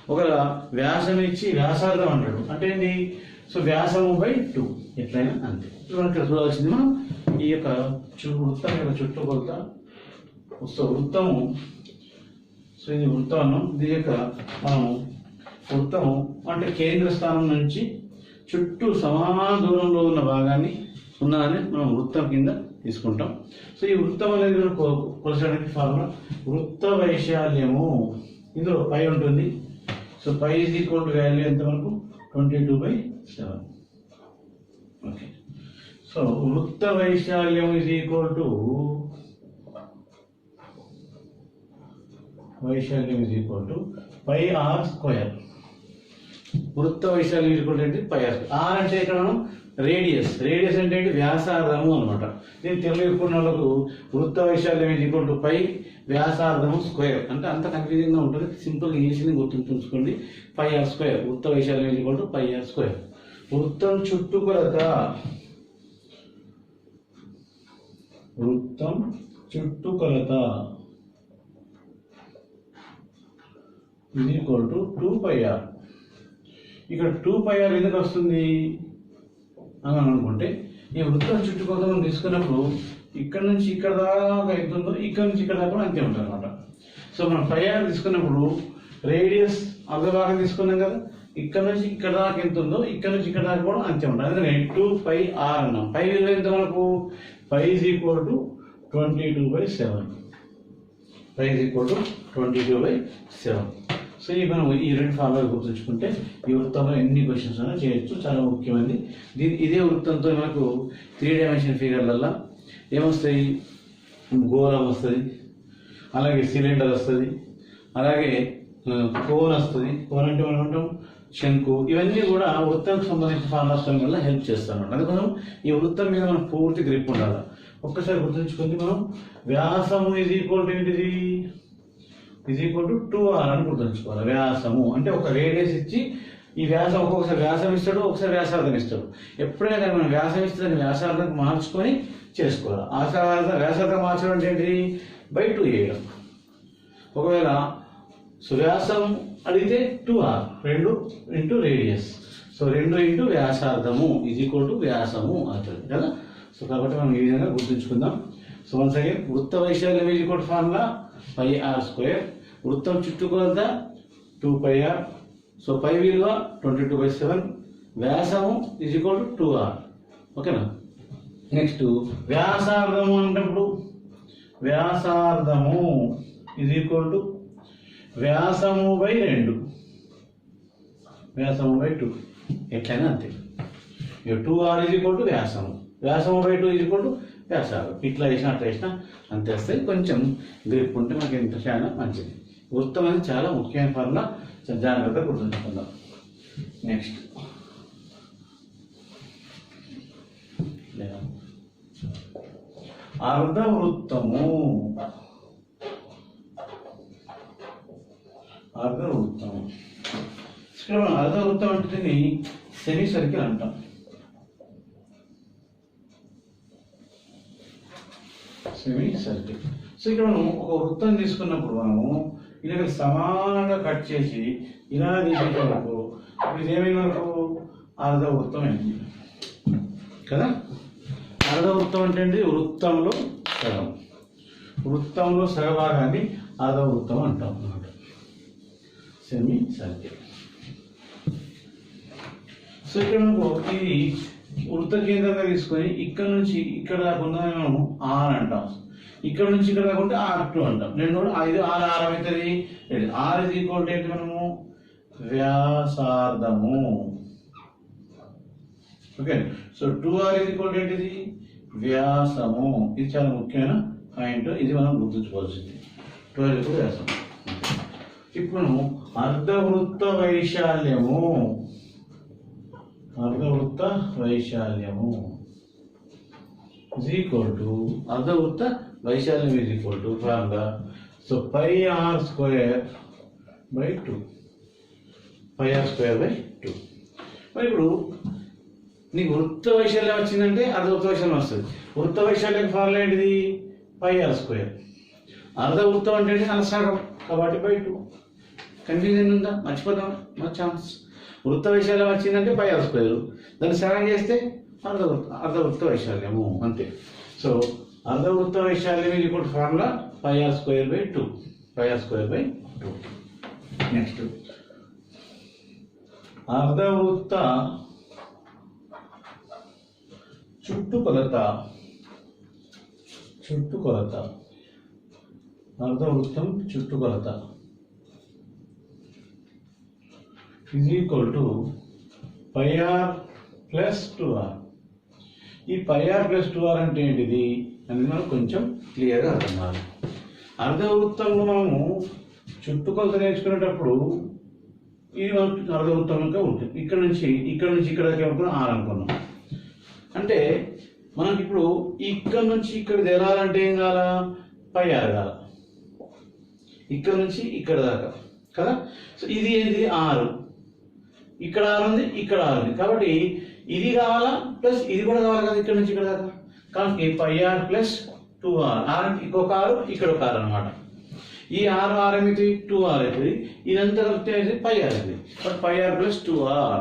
ఒకవేళ వ్యాసం ఇచ్చి వ్యాసార్థం అంటాడు అంటే ఏంటి? సో వ్యాసము బై 2 ఎట్లయినా అంతే. ఇప్పుడు ఇక్కడ చూడాల్సింది మనం ఈ యొక్క వృత్తం యొక్క చుట్టుకొలత. సో వృత్తము, సో ఇది వృత్తం. దీని యొక్క మనము వృత్తము అంటే కేంద్ర స్థానం నుంచి చుట్టూ సమాన దూరంలో ఉన్న భాగాన్ని ఉన్నదని మనం వృత్తం కింద తీసుకుంటాం. సో ఈ వృత్తం అనేది మనం కొలచడానికి ఫార్ములా వృత్త వైశాల్యము. ఇందులో పై ఉంటుంది. So pi is equal to value ఎంత మనకు 22/7. ఓకే. సో వృత్త వైశాల్యం ఈజ్ ఈక్వల్ టు πr². వృత్త వైశాల్యం ఈజ్ ఈక్వల్ టు ఏంటి? πr. r అంటే ఇక్కడ మనం రేడియస్ అంటే ఏంటి? వ్యాసార్థము అనమాట. దీన్ని తెలుగుకున్న వాళ్ళకు వృత్త వైశాల్యం ఈజ్ ఈక్వల్ టు π వ్యాసార్థము స్క్వేర్ అంటే అంత కన్ఫ్యూజింగ్గా ఉంటుంది. సింపుల్గా ఇంగ్లీష్ని గుర్తుంచుకోండి. πr². వృత్త వైశాల్యం ఈజ్ ఈక్వల్ టు πr². వృత్తం చుట్టుకొలత ఈజ్ ఈక్వల్ టు 2πr. ఇక్కడ 2πr ఎందుకు వస్తుంది అని అనుకుంటే, ఈ వృత్తం చుట్టుకొలత మనం తీసుకున్నప్పుడు ఇక్కడ నుంచి ఇక్కడ దాకా ఎంత ఉందో ఇక్కడ నుంచి ఇక్కడ దాకా అంతే ఉంటుంది అనమాట. సో మనం πr తీసుకున్నప్పుడు రేడియస్ అర్ధభాగం తీసుకున్నాం కదా, ఇక్కడ నుంచి ఇక్కడ దాకా ఎంత ఉందో ఇక్కడ నుంచి ఇక్కడ దాకా కూడా అంతే ఉంటుంది. అందుకని 2πr అన్నాం. పై విలువ ఎంత మనకు? π is equal to 22/7. π is equal to 22/7. So ఈ మనం ఈ రెండు ఫార్ములా గుర్తుంచుకుంటే ఈ వృత్తంలో ఎన్ని క్వశ్చన్స్ అయినా చేయొచ్చు. చాలా ముఖ్యమైనది. ఇదే వృత్తంతో మనకు 3 డైమెన్షన్ ఫిగర్లలో ఏమొస్తాయి? గోళం వస్తుంది, అలాగే సిలిండర్ వస్తుంది, అలాగే కోన్ వస్తుంది. కోన్ అంటే మనం అంటాం శంకు. ఇవన్నీ కూడా వృత్తానికి సంబంధించిన ఫార్ములాస్ వల్ల హెల్ప్ చేస్తాను. అందుకోసం ఈ వృత్తం మీద మనం పూర్తి గ్రిప్ ఉండాలి. ఒక్కసారి గుర్తుంచుకుంది మనం వ్యాసము ఈజ్ ఈక్వల్ టు ఏంటిది? ఈజ్ ఈక్వల్ టు 2r అని గుర్తుంచుకోవాలి. వ్యాసము అంటే ఒక రేడియస్ ఇచ్చి ఈ వ్యాసం ఒక్కొక్కసారి వ్యాసం ఇస్తాడు, ఒకసారి వ్యాసార్థం ఇస్తాడు. ఎప్పుడైనా కానీ మనం వ్యాసం ఇస్తే దాన్ని వ్యాసార్థం మార్చుకొని చేసుకోవాలి. వ్యాసార్థం మార్చడం అంటే ఏంటి? బై 2 చేయడం. ఒకవేళ వ్యాసం అడిగితే 2r 2 into radius. So 2 into వ్యాసార్థము ఈజ్ ఈక్వల్ టు వ్యాసము అవుతుంది కదా. సో కాబట్టి మనం ఈ విధంగా గుర్తుంచుకుందాం. సో వన్స్ అగైన్ వృత్త వైశాల్యం is equal to formula πr². వృత్తం చుట్టుకొలత 2πr. సో పై విలువ 22/7. వ్యాసము ఈజ్ ఈక్వల్ టు 2r. ఓకేనా. నెక్స్ట్ వ్యాసార్థము అంటప్పుడు వ్యాసార్థము ఈజ్ ఈక్వల్ టు వ్యాసము బై 2. వ్యాసము బై 2 ఎట్లయినా అంతే. 2r ఈజ్ ఈక్వల్ టు వ్యాసము, వ్యాసము బై 2 ఈజ్ ఈక్వల్ టు వ్యాసార్థం. ఇట్లా వేసినా అట్లా వేసినా అంతే వస్తాయి. కొంచెం గ్రిప్ ఉంటే మనకి ఎంత చాలా మంచిది. వృత్తం అనేది చాలా ముఖ్యమైన ఫార్ములా. జాగ్రత్తగా గుర్తుంచుకుందాం. నెక్స్ట్ అర్ధవృత్తము. ఇక్కడ మనం అర్ధవృత్తం అంటే సెమీ సర్కిల్ అంటాం. Semi circle. సో ఇక్కడ మనం ఒక వృత్తం తీసుకున్నప్పుడు మనము ఇలా సమానంగా కట్ చేసి ఇలా తీసేసే వరకు ఇది ఏమైంది? మనకు అర్ధవృత్తం అయింది కదా. అర్ధవృత్తం అంటే వృత్తంలో సగం. వృత్తంలో సగభాగాన్ని అర్ధవృత్తం అంటాం అన్నమాట. Semi circle. సో ఇక్కడ మనకు ఇది వృత్త కేంద్రంగా తీసుకొని ఇక్కడ నుంచి ఇక్కడ దాకా మనం r అంటాం. ఇక్కడ నుంచి ఇక్కడ దాకా r2 అంటాం. రెండు కూడా 5 6 6 అవుతుంది. r ఈజ్ ఈక్వల్ టు ఏంటి? మనము వ్యాసార్థము. Okay. So 2r is equal to ఏంటిది? వ్యాసము. ఇది చాలా ముఖ్యమైన పాయింట్. ఇది మనం గుర్తుంచుకోవాల్సింది. 2r ఈజ్ ఈక్వల్ వ్యాసం. ఇప్పుడు అర్ధవృత్త వైశాల్యము is equal to అర్ధవృత్త వైశాల్యం is equal to formula so pi r square by 2 pi r square by 2. మరి ఇప్పుడు నీకు వృత్త వైశాల్యం వచ్చిందంటే అర్ధవృత్త వైశాల్యం వస్తుంది. వృత్త వైశాల్యం ఫార్ములా ఏంటిది? పై r స్క్వేర్. అర్ధవృత్తం అంటే సగం కాబట్టి బై 2. కన్ఫ్యూజన్ ఉందా? మర్చిపోతాం, నో ఛాన్స్. వృత్త వైశాల్యం వచ్చిందంటే పై r స్క్వేర్, దాన్ని సగం చేస్తే అర్ధవృత్త వైశాల్యము, అంతే. సో అర్ధవృత్త వైశాల్యం ఇది ఇప్పుడు formula pi r square by 2. Pi r square by 2. Next అర్ధవృత్త చుట్టుకొలత అర్ధవృత్తం చుట్టుకొలత is equal to pi r plus 2r. ఈ పై r ప్లస్ 2r అంటే ఏంటిది అనేది మనకు కొంచెం క్లియర్గా అర్థం కావాలి. అర్ధవృత్తంలో మనము చుట్టుకొలత నేర్చుకునేటప్పుడు ఇది మనకు అర్ధవృత్తంగా ఉంటుంది. ఇక్కడ నుంచి ఇక్కడ దాకా అనుకున్నాం r అనుకున్నాం. అంటే మనకి ఇప్పుడు ఇక్కడ నుంచి ఇక్కడ తెరాలంటే ఏం కావాలా? పై r కావాలి. ఇక్కడ నుంచి ఇక్కడ దాకా కదా. సో ఇది ఏంటి? 6. ఇక్కడ 6 ఉంది, ఇక్కడ 6 ఉంది, కాబట్టి ఇది కావాలా ప్లస్ ఇది కూడా కావాలి కదా ఇక్కడ నుంచి ఇక్కడ దాకా. కాబట్టి పై r ప్లస్ 2r. r ఇంకొక 6, ఇక్కడ ఒక 6 అనమాట. ఈ 6 ఏమైతే 2r అవుతుంది. ఇదంతా కలిపితే పై r అవుతుంది. But pi r plus 2r.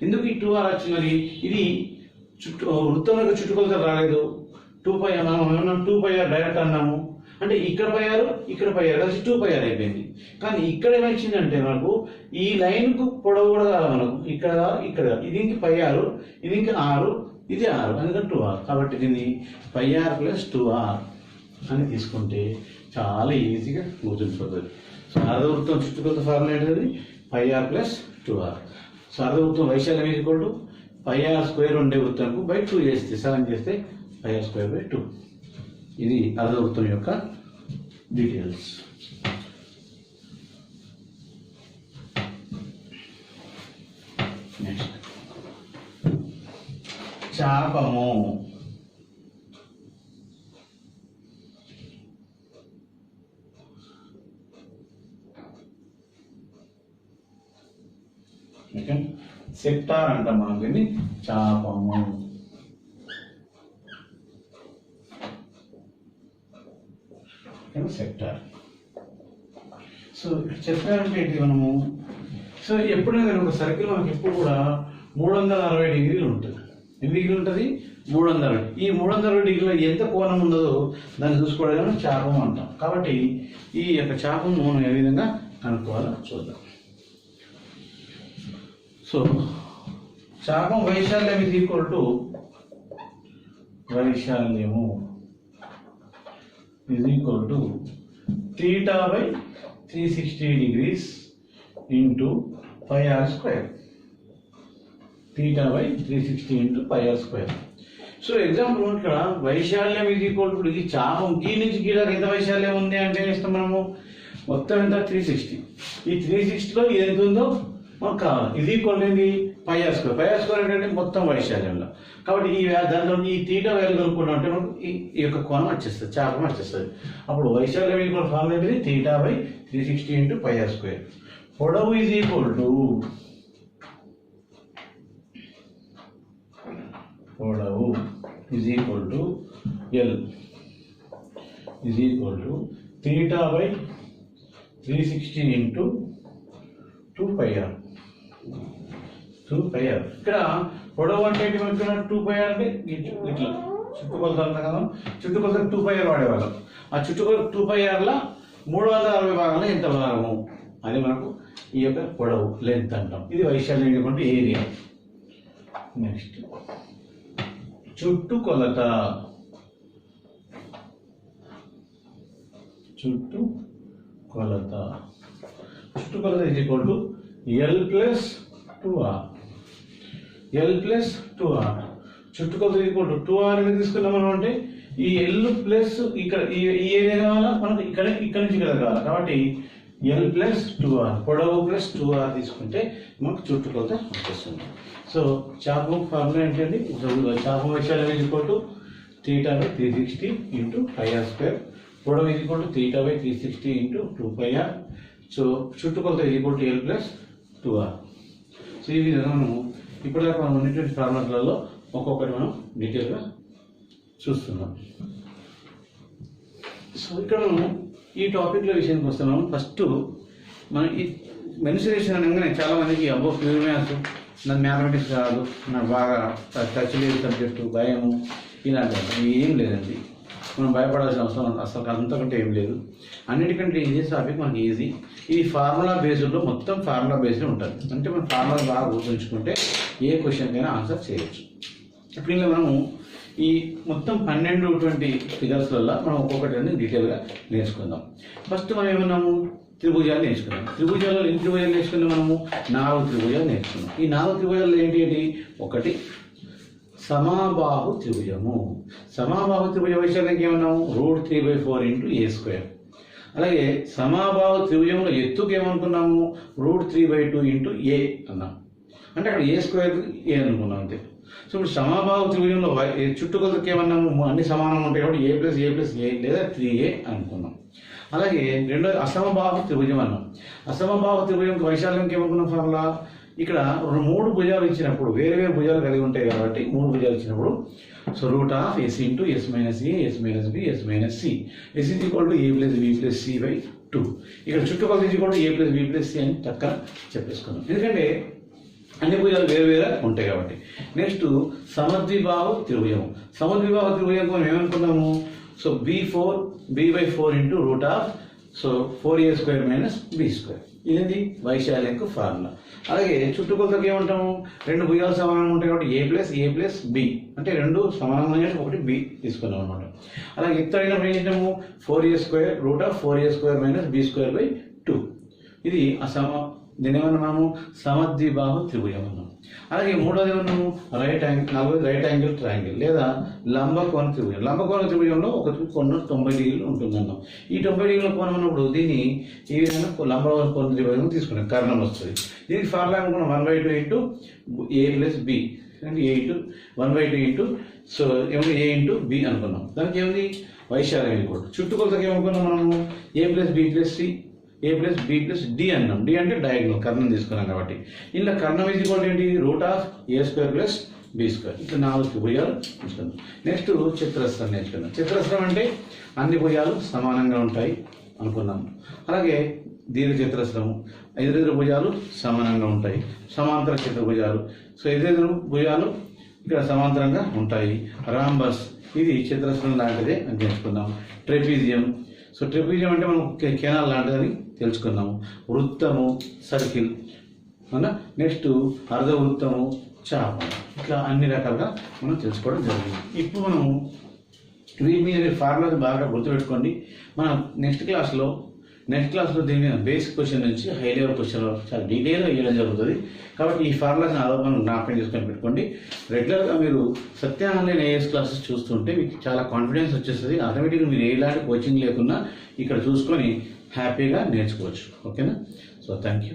ఎందుకు ఈ 2r వచ్చింది? మరి ఇది వృత్తంలో చుట్టుకొలత రాలేదు. 2πr మనం ఏమన్నా 2πr డైరెక్ట్ అన్నాము అంటే ఇక్కడ పై r ఇక్కడ పై r కలిసి 2πr అయిపోయింది. కానీ ఇక్కడ ఏమొచ్చిందంటే మనకు ఈ లైన్ కు పొడవు కూడా కావాలి మనకు. ఇక్కడ ఇది ఇంక పై r, ఇది ఇంక 6, ఇది 6, అందుకని 2r. కాబట్టి దీన్ని పై r ప్లస్ 2r అని తీసుకుంటే చాలా ఈజీగా గుర్తుండిపోతుంది. సో అర్ధవృత్తం చుట్టుకొలత ఫార్ములా ఏంటది? Pi r plus 2r. So అర్ధవృత్తం వైశాల్యం equal to pi r square ఉండే వృత్తంకు బై 2 చేస్తే సగం చేస్తే పై r స్క్వేర్ బై 2. ఇది అర్ధవృత్తం యొక్క డీటెయిల్స్. నెక్స్ట్ చాపము. ఓకే, సెక్టార్ అంటాం మనం దీన్ని, చాపము. సెక్టార్. సో చెప్పారంటే ఏంటి మనము? సో ఎప్పుడైనా ఒక సర్కిల్ మనకి ఎప్పుడు కూడా 360 డిగ్రీలు ఉంటుంది. ఎన్ని డిగ్రీలు ఉంటుంది? 360. ఈ 360 డిగ్రీలో ఎంత కోణం ఉండదో దాన్ని చూసుకోవడానికి చాపం అంటాం. కాబట్టి ఈ యొక్క చాపం మనం ఏ విధంగా కనుక్కోవాలో చూద్దాం. సో చాపం వైశాల్యం is equal to వైశాల్యము is equal to theta by 360 degrees into pi r square. Theta by 360 into pi r square. So example ఇక్కడ వైశాల్యం is equal to ఇది చాపం కీ నుంచి కీ దాకా ఎంత వైశాల్యం ఉంది అంటే ఇస్తాం మనము మొత్తం ఎంత 360. ఈ 360లో ఇది ఎంత ఉందో మనకు కావాలి. ఇది ఈక్వల్ ఏంటి? పై r స్క్వేర్. పై r స్క్వేర్ అంటే మొత్తం వైశాల్యంలో. కాబట్టి ఈ దాంట్లో ఈ తీటా వాల్యూ కనుక్కున్నాం అంటే మనకు ఈ యొక్క కోణం వచ్చేస్తుంది, చాపం వచ్చేస్తుంది. అప్పుడు వైశాల్యం ఈక్వల్ ఫార్ములా ఏంటిది? Theta by 360 into pi r square. పొడవు is equal to L is equal to theta by 360 into 2πr. ఇక్కడ పొడవు అంటే ఇక్కడ 2πr అంటే ఇట్లా చుట్టుకొలత అంతా కదా, చుట్టుకొలత 2πr వాడేవాళ్ళం. ఆ చుట్టుకొలత 2πrలో 360 భాగంలో ఎంత భాగము అది మనకు ఈ యొక్క పొడవు లెంత్ అంటాం. ఇది వైశాల్యం అంటే ఏరియా. నెక్స్ట్ చుట్టుకొలత is equal to L plus 2R. చుట్టుకొలత is equal to 2R అనేది తీసుకున్నాం మనం. అంటే ఈ L ప్లస్ ఇక్కడ ఈ ఏరియా కావాలా మనకు, ఇక్కడ నుంచి ఇక్కడ కావాలి. కాబట్టి ఎల్ ప్లస్ 2r, పొడవు ప్లస్ 2r తీసుకుంటే మనకు చుట్టుకొలత వచ్చేస్తుంది. సో చాపం ఫార్ములా ఏంటండి? చాపం వైశాల్యం ఈక్వల్ θ/360 ఇంటూ πr², పొడవు ఈక్వల్ θ/360 ఇంటూ 2πr. సో చుట్టుకొలత equal L plus 2r. So ఈ విధంగా మనము ఇప్పటిదాకా మనం ఉన్నటువంటి ఫార్ములాలలో ఒక్కొక్కటి మనం డీటెయిల్గా చూస్తున్నాం. సో ఇక్కడ మనం ఈ టాపిక్ల విషయానికి వస్తున్నాం. ఫస్ట్ మనం ఈ మెన్సురేషన్ అనగానే చాలా మందికి అబ్బో ప్యూర్ మ్యాథ్స్, నాకు మ్యాథమెటిక్స్ రాదు, నాకు బాగా టచ్ లేదు సబ్జెక్టు, భయము ఇలాంటివి ఏం లేదండి. మనం భయపడాల్సిన అవసరం అసలు అంతకంటే ఏం లేదు. అన్నిటికంటే ఈజీ టాపిక్ మనకి ఈజీ. ఇది ఫార్ములా బేస్డ్లో, మొత్తం ఫార్ములా బేస్డ్ ఉంటుంది. అంటే మనం ఫార్ములా బాగా గుర్తుంచుకుంటే ఏ క్వశ్చన్కైనా ఆన్సర్ చేయొచ్చు. ఇప్పుడు ఇంకా మనము ఈ మొత్తం 12 ఫిగర్స్లలో మనం ఒక్కొక్కటి డీటెయిల్గా నేర్చుకుందాం. ఫస్ట్ మనం ఏమన్నాము? త్రిభుజాలు నేర్చుకున్నాం. త్రిభుజాల్లో ఎన్ని త్రిభుజాలు నేర్చుకున్నాం మనము? 4 త్రిభుజాలు నేర్చుకున్నాం. ఈ 4 త్రిభుజాల్లో ఏంటి? ఒకటి సమబాహు త్రిభుజము. సమబాహు త్రిభుజ వైశాల్యానికి ఏమన్నాము? √3/4 ఇంటూ a². అలాగే సమబాహు త్రిభుజంలో ఎత్తుకు ఏమనుకున్నాము? √3/2 ఇంటూ a అన్నాం. అంటే అక్కడ a² a అనుకున్నాం అంతే. సో ఇప్పుడు సమబాహు త్రిభుజంలో చుట్టుకొలతకి ఏమన్నాము? అన్ని సమానంగా ఉంటాయి కాబట్టి a+a+a లేదా 3a అనుకున్నాం. అలాగే రెండోది అసమబాహు త్రిభుజం అన్నాం. అసమబాహు త్రిభుజం వైశాల్యంకి ఏమనుకున్నాం ఫార్ములా? ఇక్కడ 3 భుజాలు ఇచ్చినప్పుడు, వేరే వేరే భుజాలు కలిగి ఉంటాయి కాబట్టి 3 భుజాలు ఇచ్చినప్పుడు so √s into s - a, s - b, s - c, s = a+b+c/2. ఇక్కడ చుట్టుకొలత a+b+c అని చక్కగా చెప్పేసుకున్నాం. ఎందుకంటే అన్ని భుజాలు వేరు వేరే ఉంటాయి కాబట్టి. నెక్స్ట్ సమద్విబాహు త్రిభుజం. సమద్విబాహు త్రిభుజం మనం ఏమనుకున్నాము? So b/4 into √4a² - b². ఇదేంటి? వైశాల్యంకు ఫార్ములా. అలాగే చుట్టుకొలతకి ఏమంటాము? 2 భుజాలు సమానంగా ఉంటాయి కాబట్టి a+b, అంటే 2 సమానంగా ఒకటి b తీసుకున్నాం అనమాట. అలాగే ఎత్తు అయినప్పుడు ఏం చేసినాము? 4a² √4a² - b²/2. ఇది దీని ఏమన్నాము? సమద్విబాహు త్రిభుజం అన్నాం. అలాగే మూడోది ఏమన్నాము? రైట్ యాంగిల్ ట్రయాంగిల్ లేదా లంబకోణ త్రిభుజం. లంబకోణ త్రిభుజంలో ఒక కోణం 90 డిగ్రీలు ఉంటుందన్నాం. ఈ 90 డిగ్రీల కోణం ఉన్నప్పుడు దీన్ని ఈ విధంగా లంబకోణ త్రిభుజం తీసుకున్నాం, కర్ణం వస్తుంది. దీనికి ఫార్ములా అనుకున్నాం 1/2 ఇంటూ a+b, అంటే a/1/2 ఇంటూ సో ఏమిటి a ఇంటూ b అనుకున్నాం. దానికి ఏమిటి? వైశాల్యం ఈక్వల్. చుట్టుకొలతకి ఏమనుకున్నాం మనము? a+b+c, a+b+d అన్నాం. d అంటే డయాగ్నల్, కర్ణం తీసుకున్నాం కాబట్టి. ఇలా కర్ణం ఈక్వల్ ఏంటి? √a² + b². ఇట్లా 4 త్రిభుజాలు తీసుకున్నాం. నెక్స్ట్ చతురస్రం నేర్చుకున్నాం. చతురస్రం అంటే అన్ని భుజాలు సమానంగా ఉంటాయి అనుకున్నాం. అలాగే దీర్ఘ చతురస్రము, ఎదురెదురు భుజాలు సమానంగా ఉంటాయి. సమాంతర చతుర్భుజాలు, సో ఎదురెదురు భుజాలు ఇక్కడ సమాంతరంగా ఉంటాయి. రాంబస్, ఇది చతురస్రం లాంటిదే అని తెలుసుకున్నాం. ట్రెపీజియం, సో ట్రెపీజియం అంటే మనం కెనాల్ లాంటిదని తెలుసుకున్నాము. వృత్తము, సర్కిల్ అన్న. నెక్స్ట్ అర్ధవృత్తము, చాప. ఇట్లా అన్ని రకాలుగా మనం తెలుసుకోవడం జరిగింది. ఇప్పుడు మనం వీటి మీద ఫార్ములా బాగా గుర్తుపెట్టుకోండి. మనం నెక్స్ట్ క్లాస్లో దీని మీద బేసిక్ క్వశ్చన్ నుంచి హై లెవెల్ క్వశ్చన్ చాలా డీటెయిల్గా ఇవ్వడం జరుగుతుంది. కాబట్టి ఈ ఫార్ములాస్ మనం జ్ఞాపకం చేసుకొని పెట్టుకోండి. రెగ్యులర్గా మీరు సత్య ఆన్లైన్ ఏఎస్ క్లాసెస్ చూస్తుంటే మీకు చాలా కాన్ఫిడెన్స్ వచ్చేస్తుంది. ఆటోమేటిక్గా మీరు ఎలాంటి కోచింగ్ లేకున్నా ఇక్కడ చూసుకొని హ్యాపీగా నేర్చుకోవచ్చు. ఓకేనా? So thank you.